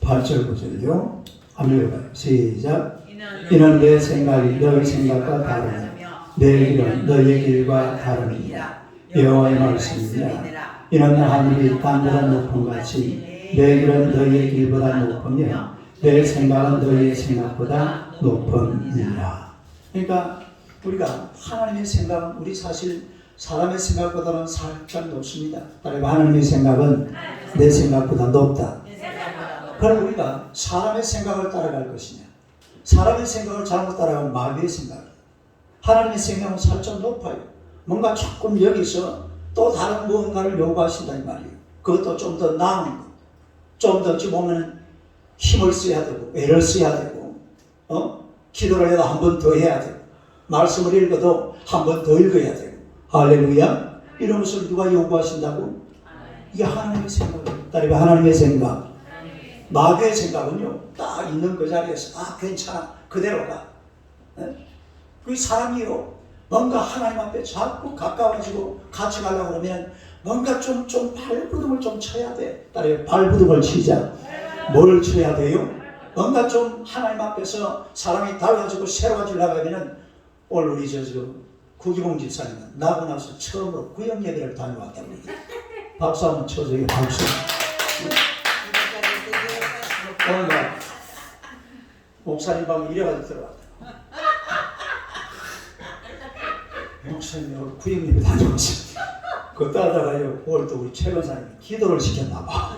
8절 9절요. 한번 읽어봐요. 시작. 이는 내 생각이 너희 생각과 다르며 내 길은 너희의 길과 다르니라. 여호와의 말씀이니라. 이는 하늘이 땅보다 높은 같이 내 길은 너희의 길보다 높으며 내 생각은 너희의 생각보다 높으니라. 그러니까 우리가 하나님의 생각은 우리 사실 사람의 생각보다는 살짝 높습니다. 그리고 하나님의 생각은 내 생각보다 높다. 그럼 우리가 사람의 생각을 따라갈 것이냐? 사람의 생각을 잘못 따라가면 마귀의 생각. 하나님의 생각은 살짝 높아요. 뭔가 조금 여기서 또 다른 무언가를 요구하신다 이 말이에요. 그것도 좀 더 나은 것. 좀 더 어찌 보면 힘을 써야 되고 애를 써야 되고 기도를 해도 한 번 더 해야 되고 말씀을 읽어도 한 번 더 읽어야 되고 할렐루야. 이런 것을 누가 요구하신다고? 이게 하나님의 생각이에요. 따라서 하나님의 생각. 마귀의 생각은요, 딱 있는 그 자리에서 괜찮아 그대로 가. 그 사람이요 뭔가 하나님 앞에 자꾸 가까워지고 같이 가려고 그러면 뭔가 좀 발부둥을 좀 쳐야 돼. 따라서 발부둥을 치자. 뭘 쳐야 돼요? 뭔가 좀 하나님 앞에서 사람이 달라지고 새로워지려고 하면은 오늘 우리 저 구기봉 집사님은 나고 나서 처음으로 구역 예배를 다녀왔다고 그래요. 박수 한번 쳐줘요. 박수. 오늘 목사님 방에 이래가지고 들어왔다. 목사님이 오늘 구역 예배 다녀왔어요. 그거 따라다가요. 오늘 또 우리 최 권사님이 기도를 시켰나봐.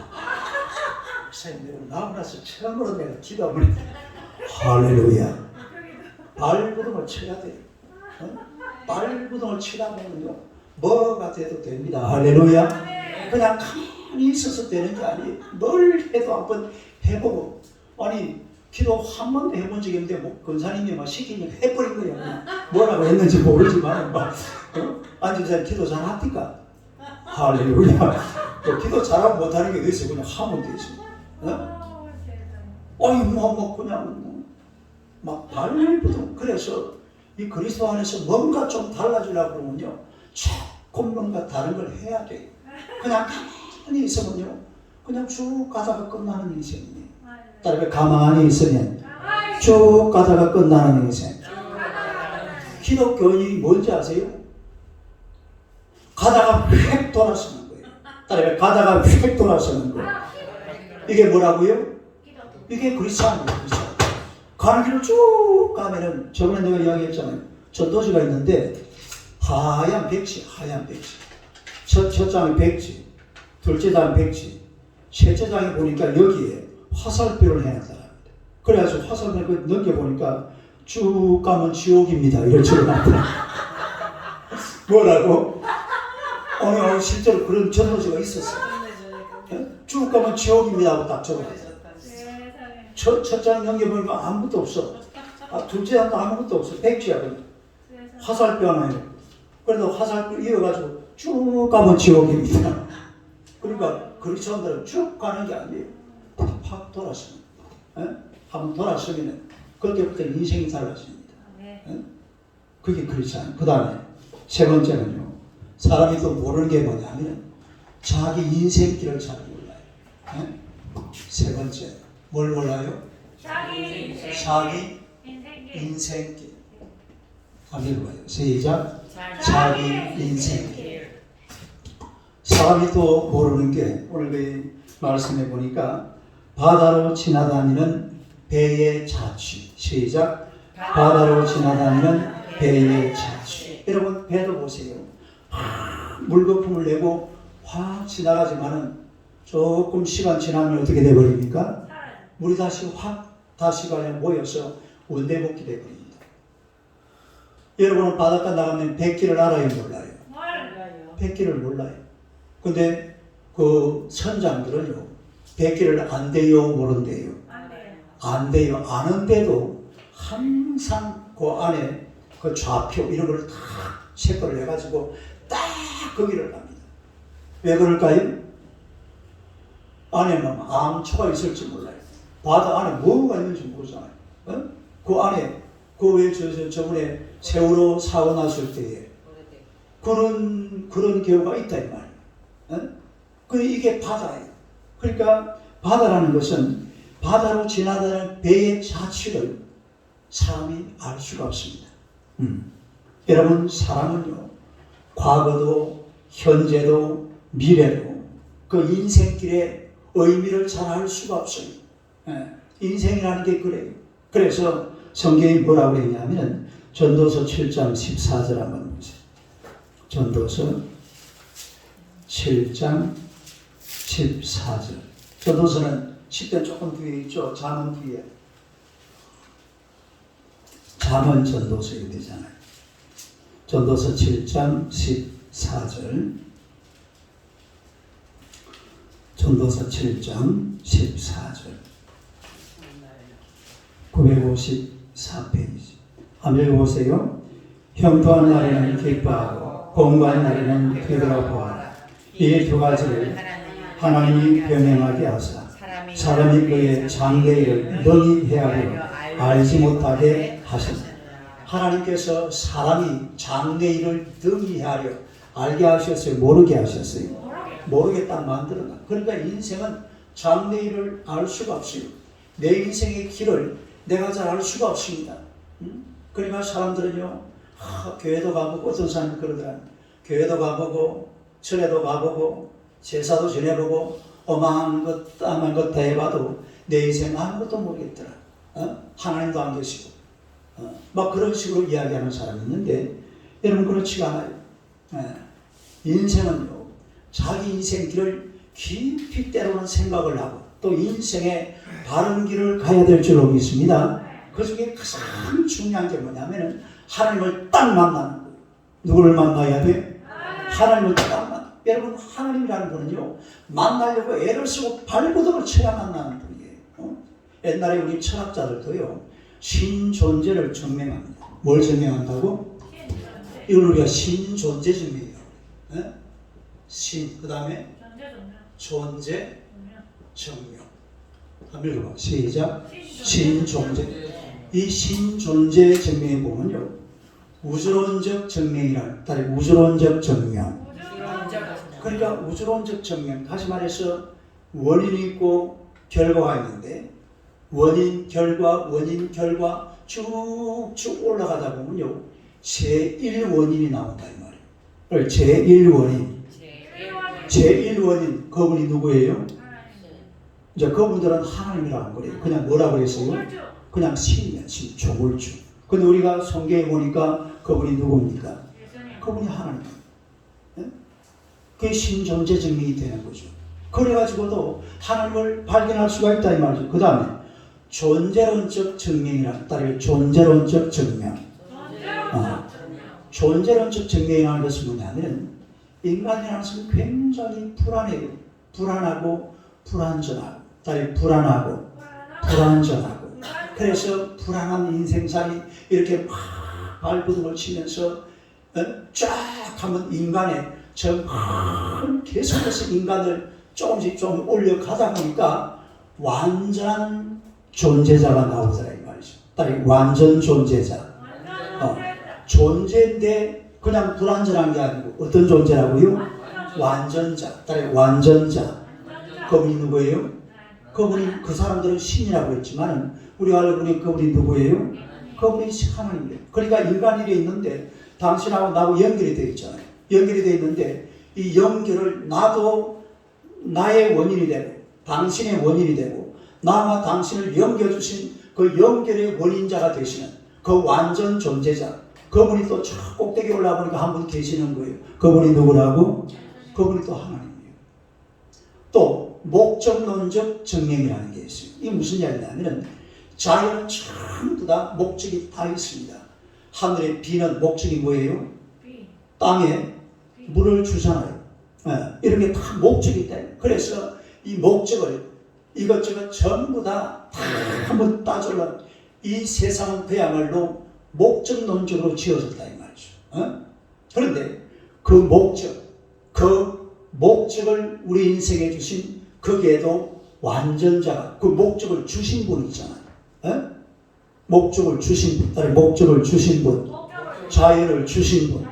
목사님 내가 나고 나서 처음으로 내가 기도 한번 했다. 할렐루야. 발부둥을 쳐야 돼요. 발부둥을 치다 보면요 뭐가 돼도 됩니다. 할렐루야. 그냥 가만히 있어서 되는 게 아니에요. 뭘 해도 한번 해보고. 아니 기도 한 번도 해본 적이 없는데 뭐 권사님이 막 시키니까 해버린 거예요. 그냥. 뭐라고 했는지 모르지만 막 앉아서 기도 잘 합니까? 할렐루야. 기도 잘하고 못하는 게 어디서 그냥 하면 되지. 아니 뭐 그냥 막 발부둥. 그래서 이 그리스도 안에서 뭔가 좀 달라지려고 그러면요 조금 뭔가 다른 걸 해야 돼요. 그냥 가만히 있으면요 그냥 쭉 가다가 끝나는 인생이에요. 따라서 가만히 있으면 쭉 가다가 끝나는 인생. 기독교인이 뭔지 아세요? 가다가 휙 돌아서는 거예요. 따라서 가다가 휙 돌아서는 거예요. 이게 뭐라고요? 이게 그리스도예요. 가는 길을 쭉 가면은 저번에 내가 이야기했잖아요. 전도지가 있는데 하얀 백지. 첫 장이 백지, 둘째 장이 백지, 셋째 장에 보니까 여기에 화살표를 해놨더랍니다. 그래가지고 화살표를 넘겨보니까 쭉 가면 지옥입니다. 이럴 줄 알았더라. 뭐라고? 오늘 실제로 그런 전도지가 있었어요. 쭉 가면 지옥입니다 하고 딱 적어놨어요. 첫 장 넘겨보니까 아무것도 없어. 둘째 장도 아무것도 없어. 백지야. 화살표 하나예요. 그래도 화살표 이어가지고 쭉 가면 지옥입니다. 그러니까 그리스도인들은 쭉 가는 게 아니에요. 팍 돌아서는. 한번 돌아서면 그때부터 인생이 달라집니다. 그게 그리스도예요. 그 다음에 세 번째는요. 사람이 또 모르는 게 뭐냐면 자기 인생길을 잘 몰라요. 세 번째. 뭘 몰라요? 자기 인생길. 한번 해봐요. 시작. 자기 인생길. 사람이 또 모르는 게 오늘 그 말씀해 보니까 바다로 지나다니는 배의 자취. 시작. 바다로 지나다니는 배의 자취. 여러분 배도 보세요. 물거품을 내고 확 지나가지만은 조금 시간 지나면 어떻게 돼버립니까? 물이 다시 가에 모여서 원대복귀 돼버립니다. 여러분은 바닷가 나가면 백기를 알아요, 몰라요? 백기를 몰라요. 근데 그 선장들은요, 백기를 안 돼요, 모른대요? 안 돼요. 아는데도 항상 그 안에 그 좌표 이런 걸 다 체크를 해가지고 딱 거기를 갑니다. 왜 그럴까요? 안에는 암초가 있을지 몰라요. 바다 안에 뭐가 있는지 모르잖아요. 그 안에 그 왜 저번에 세월호 사고 났을 때에 그런 경우가 있다 이 말이에요. 그 이게 바다예요. 그러니까 바다라는 것은 바다로 지나다니는 배의 자취를 사람이 알 수가 없습니다. 여러분 사람은요 과거도 현재도 미래도 그 인생길의 의미를 잘 알 수가 없어요. 인생이라는 게 그래요. 그래서 성경이 뭐라고 했냐면 전도서 7장 14절 한번 보세요. 전도서 7장 14절. 전도서는 10편 조금 뒤에 있죠. 잠언 뒤에. 잠언 전도서에 되잖아요. 전도서 7장 14절. 전도서 7장 14절. 954페이지. 한번 읽어보세요. 형통한 날에는 기뻐하고 공부한 날에는 되돌아보아라. 이 두 가지를 하나님이 변행하게 하사 사람이 그의 장래일을 능히 헤아려 알지 못하게 하셨다. 하나님께서 사람이 장래일을 능히 헤아려 알게 하셨어요? 모르게 하셨어요? 모르게 딱 만들어놔. 그러니까 인생은 장래일을 알 수가 없어요. 내 인생의 길을 내가 잘 알 수가 없습니다. 그러니까 사람들은요, 교회도 가보고, 어떤 사람이 그러더라. 교회도 가보고, 절에도 가보고, 제사도 지내보고, 어마한 것, 땀한 것 다 해봐도 내 인생 아무것도 모르겠더라. 하나님도 안 계시고. 막 그런 식으로 이야기하는 사람이 있는데, 여러분 그렇지가 않아요. 인생은요, 자기 인생 길을 깊이 때로는 생각을 하고, 또 인생의 바른 길을 가야 될 줄로 믿습니다. 그 중에 가장 중요한 게 뭐냐면 하나님을 딱 만나는 거예요. 누구를 만나야 돼? 하나님을 딱 만나. 여러분 하나님이라는 분은요 만나려고 애를 쓰고 발버둥을 쳐야 만나는 분이에요. 옛날에 우리 철학자들도요 신존재를 증명합니다. 뭘 증명한다고? 이걸 우리가 신존재 증명이에요. 그 다음에 존재 증명. 한번 읽어봐. 시작. 신존재. 이 신존재 증명에 보면요 우주론적 증명이란 따라 우주론적 증명. 그러니까 우주론적 증명, 다시 말해서 원인이 있고 결과가 있는데 원인 결과 쭉쭉 올라가다 보면요 제1원인이 나온다 이 말이에요. 제1원인 그분이 누구예요? 이제 그분들은 하나님이라고 그래요. 그냥 뭐라고 그랬어요? 그냥 신이야, 신, 조물주. 근데 우리가 성경에 보니까 그분이 누굽니까? 그분이 하나님. 그게 신존재 증명이 되는 거죠. 그래가지고도 하나님을 발견할 수가 있다 이 말이죠. 그 다음에 존재론적 증명이란 따르게 존재론적 증명. 존재론적 증명이라는 것은 뭐냐면 인간이라는 것은 굉장히 불안해요. 불안하고 불안전하고 따르게 불안하고 불안전하고 그래서 불안한 인생살이 이렇게 막 발버둥을 치면서 쫙 하면 인간의 계속해서 인간을 조금씩 좀 올려가다 보니까 완전한 존재자가 나오더라 이 말이죠. 따라서 완전 존재자. 존재인데 그냥 불완전한 게 아니고 어떤 존재라고요? 완전자. 따라서 완전자. 그분이 누구예요? 그분이 그 사람들은 신이라고 했지만 우리가 알고 보니 그분이 누구예요? 그분이 하나님이에요. 그러니까 인간이 있는데 당신하고 나하고 연결이 되어 있잖아요. 연결이 되어 있는데 이 연결을 나도 나의 원인이 되고 당신의 원인이 되고 나와 당신을 연결주신 그 연결의 원인자가 되시는 그 완전 존재자 그분이 또 저 꼭대기 올라보니까 한 분 계시는 거예요. 그분이 누구라고? 그분이 또 하나님이에요. 또 목적론적 증명이라는 게 있어요. 이게 무슨 이야기냐면 자연은 전부 다 목적이 다 있습니다. 하늘의 비는 목적이 뭐예요? 땅에 물을 주잖아요. 이런 게 다 목적이 있다. 그래서 이 목적을 이것저것 전부 다 한번 따져라. 이 세상은 그야말로 목적론적으로 지어졌다 이 말이죠. 그런데 그 목적을 우리 인생에 주신 거기에도 완전자가 그 목적을 주신 분 있잖아요. 목적을 주신 분, 자연을 주신 분.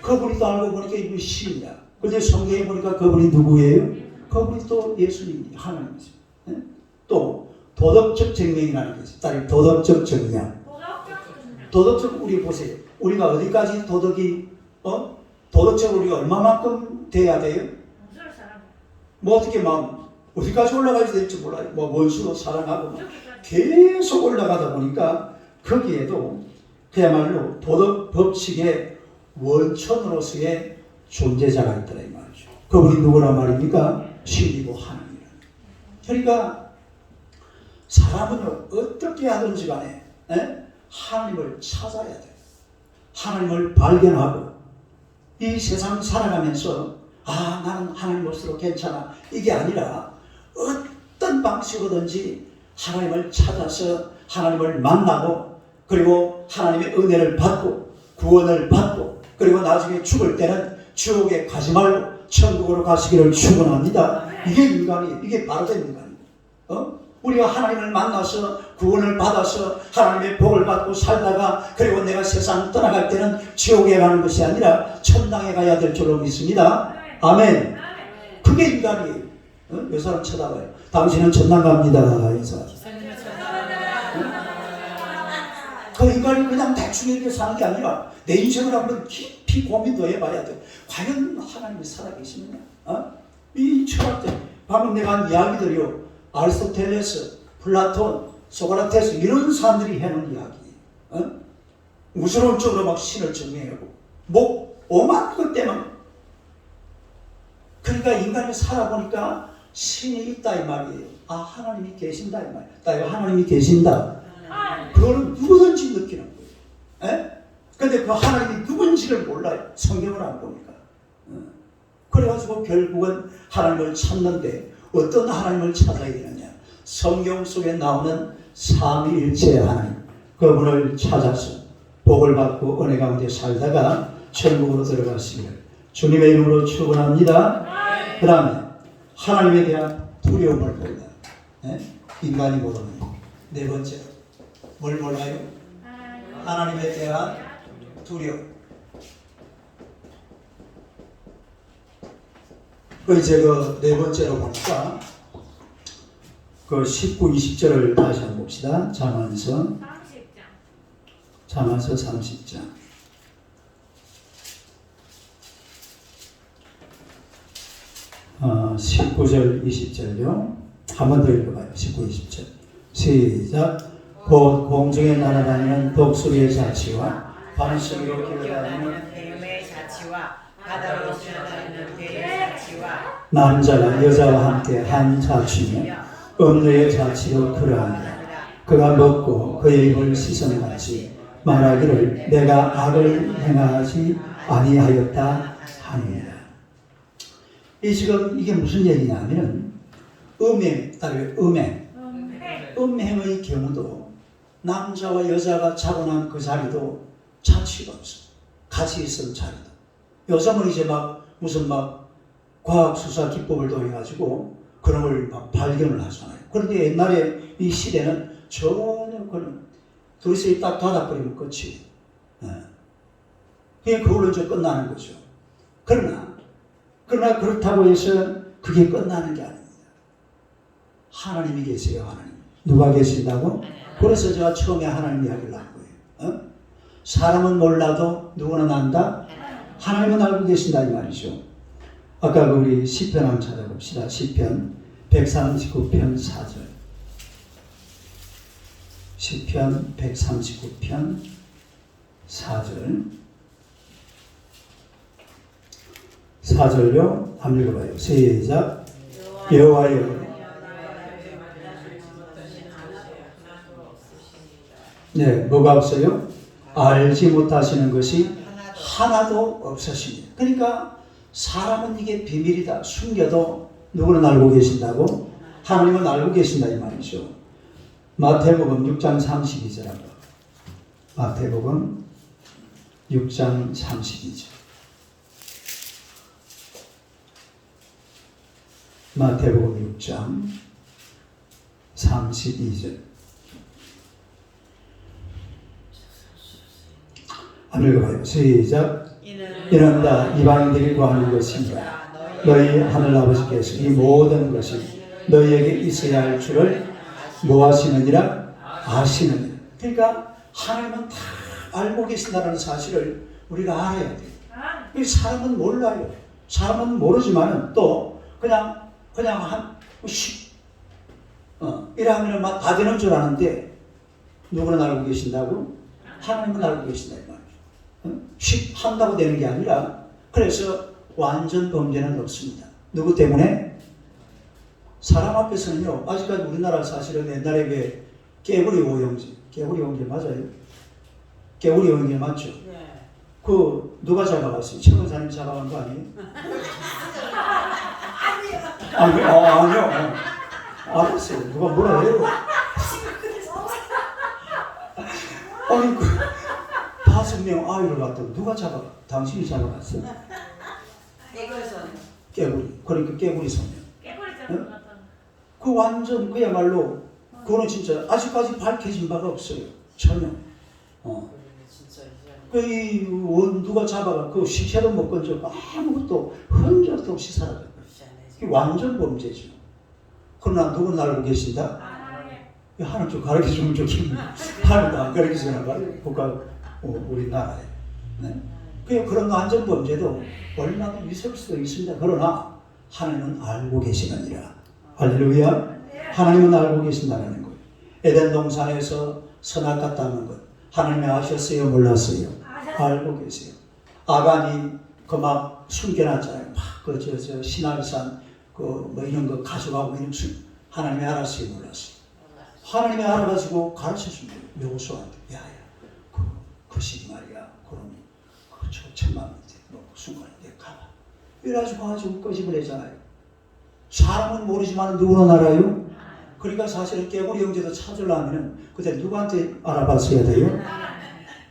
그분이 또 알고 보니까 이분이 신이야. 그런데 성경에 보니까 그분이 누구예요? 그분이 또 예수님이 하나님이죠. 또 도덕적 증명이라는 게 있어요. 도덕적 증명. 도덕적 우리 보세요. 우리가 어디까지 도덕적으로 우리가 얼마만큼 돼야 돼요? 뭐 어떻게 막 어디까지 올라가야 될지 몰라요. 뭐 원수도 사랑하고 계속 올라가다 보니까 거기에도 그야말로 도덕 법칙의 원천으로서의 존재자가 있더라 이 말이죠. 그분이 누구란 말입니까? 신이고 하나님이라. 그러니까 사람은요 어떻게 하든지 간에 하나님을 찾아야 돼요. 하나님을 발견하고 이 세상 살아가면서 나는 하나님으로서 괜찮아 이게 아니라 어떤 방식으로든지 하나님을 찾아서 하나님을 만나고 그리고 하나님의 은혜를 받고 구원을 받고 그리고 나중에 죽을 때는 지옥에 가지 말고 천국으로 가시기를 축원합니다. 이게 인간이에요. 이게 바로된 인간이에요. 우리가 하나님을 만나서 구원을 받아서 하나님의 복을 받고 살다가 그리고 내가 세상 떠나갈 때는 지옥에 가는 것이 아니라 천당에 가야 될 줄로 믿습니다. 아멘. 그게 인간이에요. 이 사람 쳐다봐요. 당신은 천당 갑니다. 인사. 그 인간이 그냥 대충 이렇게 사는 게 아니라 내 인생을 한번 깊이 고민도 해봐야 돼. 과연 하나님이 살아계시느냐? 이 철학자 방금 내가 한 이야기들이요. 아리스토텔레스, 플라톤, 소크라테스 이런 사람들이 해놓은 이야기. 우스론적으로 막 신을 증명하고 오만 것 때문에 그러니까 인간이 살아보니까 신이 있다 이 말이에요. 하나님이 계신다 이 말이에요. 하나님이 계신다. 그거는 누구든지 느끼는 거예요. 근데 그 하나님이 누군지를 몰라요. 성경을 안 보니까. 그래가지고 결국은 하나님을 찾는데 어떤 하나님을 찾아야 되느냐? 성경 속에 나오는 삼위일체 하나님, 그분을 찾아서 복을 받고 은혜 가운데 살다가 천국으로 들어갔으면 주님의 이름으로 축원합니다. 그 다음에 하나님에 대한 두려움을 본다. 인간이 모르는 것. 네 번째, 뭘 몰라요? 하나님에 대한 두려움. 이제 네 번째로 보니까 19, 20절을 다시 한번 봅시다. 잠언서 30장. 19절, 20절요. 한 번 더 읽어봐요. 19, 20절. 시작. 곧 공중에 날아다니는 독수리의 자치와 밤속으로 기어다니는 뱀의 자치와 바다로 지나다니는 배의 자치와 남자가 여자와 함께 한 자치며 음녀의 자치도 그러하니라. 그가 먹고 그의 입을 씻어같이 말하기를 내가 악을 행하지 아니하였다 하느니라. 이 지금 이게 무슨 얘기냐면 음행의 경우도 남자와 여자가 자고 난 그 자리도 자취가 없어. 같이 있을 자리도. 요즘은 이제 무슨 과학 수사 기법을 통해가지고 그런 걸 발견을 하잖아요. 그런데 옛날에 이 시대는 전혀 그런 둘이서 딱 닫아버리면 끝이. 그냥 그걸로 이제 끝나는 거죠. 그러나 그렇다고 해서 그게 끝나는 게 아닙니다. 하나님이 계세요. 하나님. 누가 계신다고? 그래서 제가 처음에 하나님 이야기를 한 거예요. 사람은 몰라도 누구는 안다? 하나님은 알고 계신다 이 말이죠. 아까 우리 시편 한번 찾아봅시다. 시편 139편 4절. 시편 139편 4절. 4절요. 한번 읽어봐요. 시작. 여호와여. 네, 뭐가 없어요? 알지 못하시는 것이 하나도 없으십니다. 그러니까 사람은 이게 비밀이다. 숨겨도 누구는 알고 계신다고? 하나님은 알고 계신다 이 말이죠. 마태복음 6장 32절 한번. 마태복음 6장 32절. 마태복음 6장 32절. 한번 읽어봐요. 시작. 이는 다 이방인들이 구하는 것입니다. 너희 하늘아버지께서 이 모든 것이 너희에게 있어야 할 줄을 뭐하시느니라? 아시느니라. 그러니까 하나님은 다 알고 계신다는 사실을 우리가 알아야 돼요. 이 사람은 몰라요. 사람은 모르지만 또 그냥 이러면 막 다 되는 줄 아는데 누구는 알고 계신다고? 하나님은 알고 계신다 이 말이죠. 한다고 되는 게 아니라 그래서 완전 범죄는 없습니다. 누구 때문에? 사람 앞에서는요. 아직까지 우리나라 사실은 옛날에 그 깨구리 오형제 맞아요? 깨구리 오형제 맞죠? 네. 그 누가 잡아갔어요? 최근사님 잡아간 거 아니에요? 아니요. 알았어요. 누가 뭐라 해요? 아니 5명 아이를 갖다가 누가 당신이 잡아갔어? 깨구리. 그러니까 깨구리 소년. 그 완전 그야말로 그거는 진짜 아직까지 밝혀진 바가 없어요. 전혀. 누가 잡아가 그 시체도 못 건졌고 아무것도 흔적도 없이 사라졌어요. 이게 완전 범죄죠. 그러나 누구는 알고 계신다? 하나님 좀 가르쳐주면 좋겠네. 하나님도 안 가르쳐주는 거예요. 우리나라에. 네? 그런 완전 범죄도 얼마나 있을 수도 있습니다. 그러나 하나님은 알고 계시느니라. 할렐루야. 하나님은 알고 계신다는 거예요. 에덴 동산에서 선악 갔다는 것 하나님이 아셨어요? 몰랐어요? 알고 계세요. 아간이 막 숨겨놨잖아요. 저 시날산 이런 거 가져가고 이런 하나님이 알았어요? 몰랐어요? 하나님이 알아가지고 가르쳐줍니다. 여호수아한테 야야 그 시기 말이야. 그러니 천만 밑에 순간에 내가 가봐. 이래가지고 아주 꺼집어내잖아요. 사람은 모르지만 누구는 알아요? 그러니까 사실은 깨구리 형제도 찾으려면 그때 누구한테 알아봤어야 돼요?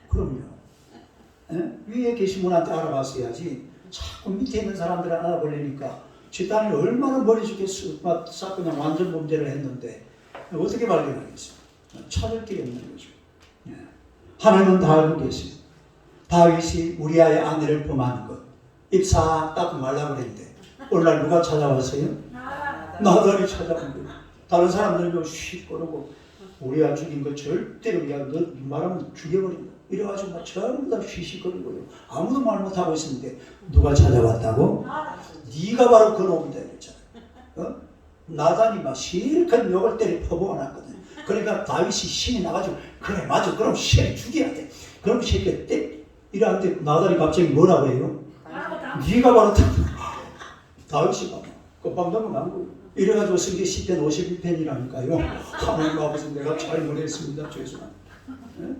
그럼요. 예? 위에 계신 분한테 알아봤어야지. 자꾸 밑에 있는 사람들 알아보려니까 집단이 얼마나 머리 죽겠어. 막 그냥 완전 범죄를 했는데 어떻게 발견하겠어요? 찾을 길이 없는 거죠. 예. 하나님은 다 알고 계세요. 다윗이 우리아의 아내를 범하는 것. 입 싹 닦고 말라 그랬는데 오늘날 누가 찾아왔어요? 나단이 찾아온 거예요. 다른 사람들은 쉿 그러고 우리아 죽인 거 절대로 그냥 너 말하면 죽여버린다. 이래가지고 막 전부 다 휘식거리고요. 아무도 말 못하고 있었는데 누가 찾아왔다고? 네가 바로 그 놈이다 이랬잖아요. 어? 나단이 막 실컷 욕을 때리 퍼부어놨거든. 그러니까 다윗이 신이 나가지고 그래 맞아 그럼 씨 죽여야 돼. 그럼 새끼 때 이러는데 나단이 갑자기 뭐라고 해요? 네가 바로 다윗이 봐. 끝방정은 난 거예요. 이래가지고 성경 10편 51편이라니까요. 하나님 아버지 내가 잘못했습니다. 죄송합니다. 네?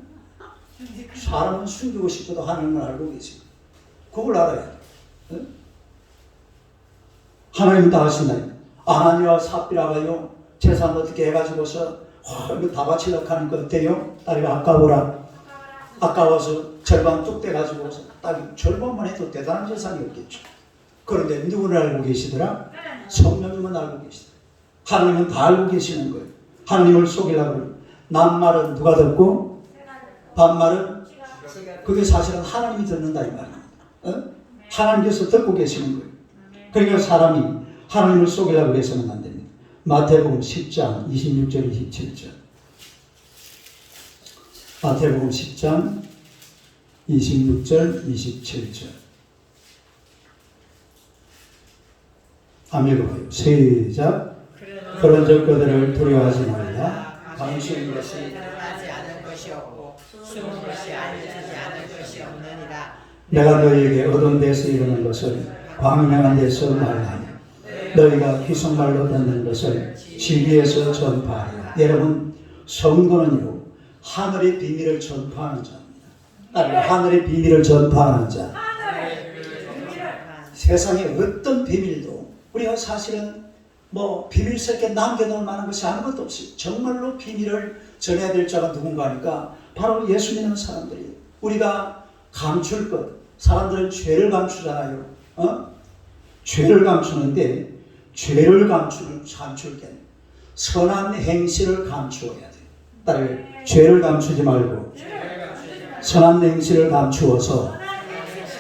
사람은 숨기고 싶어도 하나님을 알고 계세요. 그걸 알아야 돼요. 네? 하나님은 다 아신다. 아나니와 삽비라가요 재산 어떻게 해가지고서 이거 다 바치려고 하는 거 어때요? 딸이가 아까워라. 아까워서 절반 뚝 떼가지고서 딱 절반만 해도 대단한 재산이 없겠죠. 그런데 누구를 알고 계시더라? 성령님은 알고 계시더라. 하나님은 다 알고 계시는 거예요. 하나님을 속이려고 그래요. 낱말은 누가 듣고 반말은 그게 사실은 하나님이 듣는다 이 말입니다. 어? 하나님께서 듣고 계시는 거예요. 그러니까 사람이 하나님을 속이려고 해서는 안 됩니다. 마태복음 10장 26절 27절. 마태복음 10장 26절 27절. 한번 읽어봐요. 시작. 그런즉 그들을 두려워하지 말라. 당신의 것이 드러나지 않을 것이 없고 숨은 것이 알려지지 않을 것이 없느니라. 내가 너희에게 어두운 데서 이르는 것을 광명한 데서 말하니 너희가 희성말로 듣는 것을 지위에서 전파하라. 여러분 성도는요 하늘의 비밀을 전파하는 자입니다. 하늘의 비밀을 전파하는 자. 세상의 어떤 비밀도 우리가 사실은 뭐 비밀스럽게 남겨놓을 만한 것이 아무것도 없어요. 정말로 비밀을 전해야 될 자가 누군가 하니까 바로 예수 믿는 사람들이에요. 우리가 감출 것, 사람들은 죄를 감추잖아요. 죄를 감추는데 죄를 감출 게 아니라 선한 행실을 감추어야 돼요. 따라요. 죄를 감추지 말고 선한 행실을 감추어서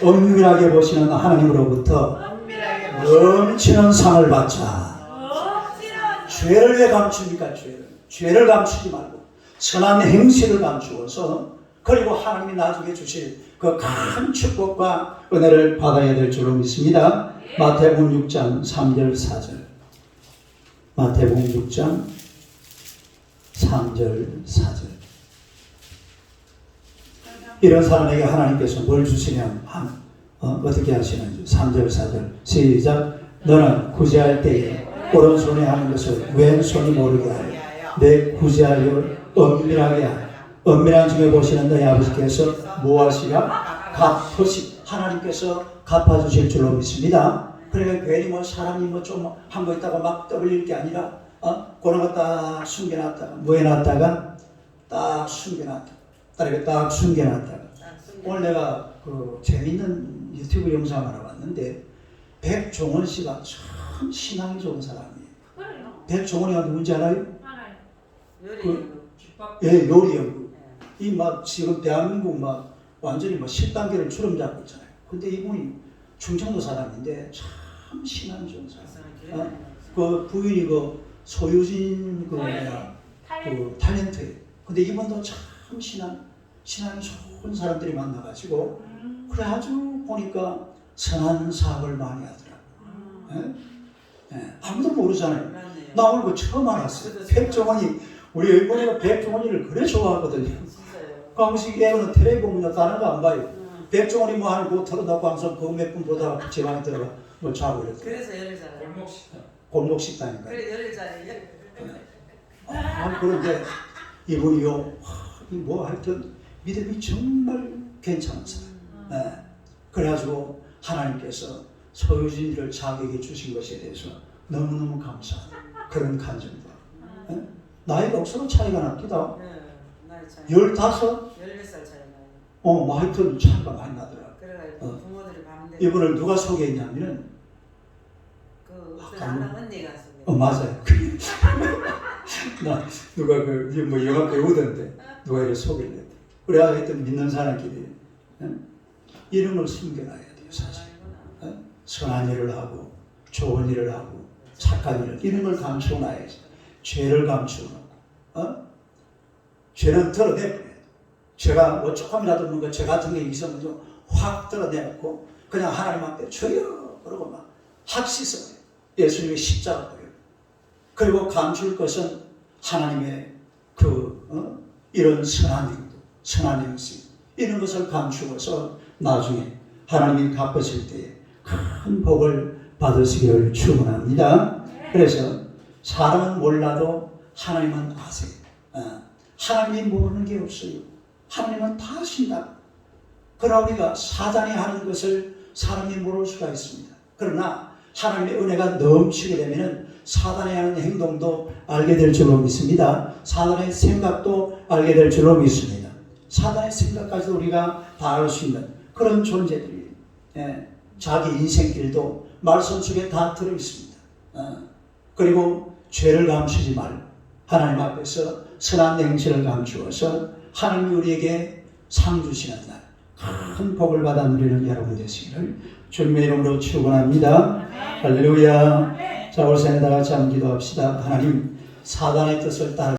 엄밀하게 보시는 하나님으로부터 넘치는 상을 받자. 죄를 왜 감춥니까? 죄를 감추지 말고 선한 행실을 감추어서 그리고 하나님이 나중에 주실 그 큰 축복과 은혜를 받아야 될 줄로 믿습니다. 마태복음 6장 3절 4절. 마태복음 6장 3절 4절. 이런 사람에게 하나님께서 뭘 주시냐면 어떻게 하시는지 3절 4절 시작. 너는 구제할 때에 오른손에 하는 것을 왼손이 모르게 하여 내 구제하여 엄밀하게 하여. 엄밀한 중에 보시는 너희 아버지께서 무엇이라? 갚으시. 하나님께서 갚아주실 줄로 믿습니다. 그러니까 괜히 뭐 사람이 뭐 좀 한 거 있다가 막 떠벌릴 게 아니라 그런 거 딱 숨겨놨다가 뭐 해놨다가 딱 숨겨놨다가 딱 숨겨놨다가 오늘 내가 그 재밌는 유튜브 영상을 하나 봤는데 백종원 씨가 참 신앙이 좋은 사람이에요. 백종원이가 누군지 알아요? 예, 요리 연구. 이 막 지금 대한민국 막 완전히 막 10단계를 주름 잡고 있잖아요. 근데 이분이 충청도 사람인데 참 신앙이 좋은 사람. 그 부인이 그 소유진 그 뭐야 그 탤런트예요. 근데 이분도 참 신앙이 좋은 사람들이 만나가지고 그래 아주 보니까 선한 사업을 많이 하더라고요. 예? 아무도 모르잖아요. 나 오늘 그 처음 알았어요. 백종원이 우리 어머니가 백종원이를 그래 좋아하거든요. 그 한번씩 애는 텔레비 보면 다른 거 안 봐요. 백종원이 뭐 하는 거 털어놓고 항상 그거 몇 분 보다가 제 방에 들어가 뭐 자고 그랬어요. 그래서 열리잖아요. 골목식당. 골목식당인가요? 그래 열리잖아요. 그런데 이분이요, 뭐 하여튼 믿음이 정말 괜찮은 사람. 예. 그래가지고 하나님께서 소유진들을 자기에게 주신 것에 대해서 너무너무 감사한 그런 감정도. 나이가 억수로 차이가 납니다. 네, 나이 차이. 15? 14살 차이 나요. 뭐 하여튼 차이가 많이 나더라. 그래가지고 부모들이 밤새 이분을 누가 소개했냐면은 그 아까 아는 언니가 소개. 맞아요. 나 누가 뭐 영화 배우던데 누가 이렇게 소개를 했대. 우리가 하여튼 믿는 사람끼리 이런 걸 숨겨놔야 돼요, 사실. 선한 일을 하고 좋은 일을 하고 착한 일을 이런 걸 감추어놔야지. 죄를 감추어놓고 죄는 드러내버려야 돼. 죄가 뭐 조금이라도 뭔가 죄 같은 게 있으면 좀 확 드러내놓고 그냥 하나님 앞에 주여 그러고 막 확 씻어버려요. 예수님의 십자가 버려요. 그리고 감출 것은 하나님의 이런 선한 행동, 선한 행실 이런 것을 감추어서 나중에 하나님이 갚으실 때에 큰 복을 받으시기를 축원합니다. 그래서 사람은 몰라도 하나님은 아세요. 하나님이 모르는 게 없어요. 하나님은 다 아신다. 그러나 우리가 사단이 하는 것을 사람이 모를 수가 있습니다. 그러나 하나님의 은혜가 넘치게 되면 사단이 하는 행동도 알게 될 줄로 믿습니다. 사단의 생각도 알게 될 줄로 믿습니다. 사단의 생각까지도 우리가 다 알 수 있는 그런 존재들이 자기 인생길도 말씀 속에 다 들어있습니다. 그리고 죄를 감추지 말고 하나님 앞에서 선한 행실을 감추어서 하나님이 우리에게 상 주시는 날 큰 복을 받아 누리는 여러분 되시기를 주님의 이름으로 축원합니다. 할렐루야. 자, 우리 다 같이 한번 기도합시다. 하나님, 사단의 뜻을 따르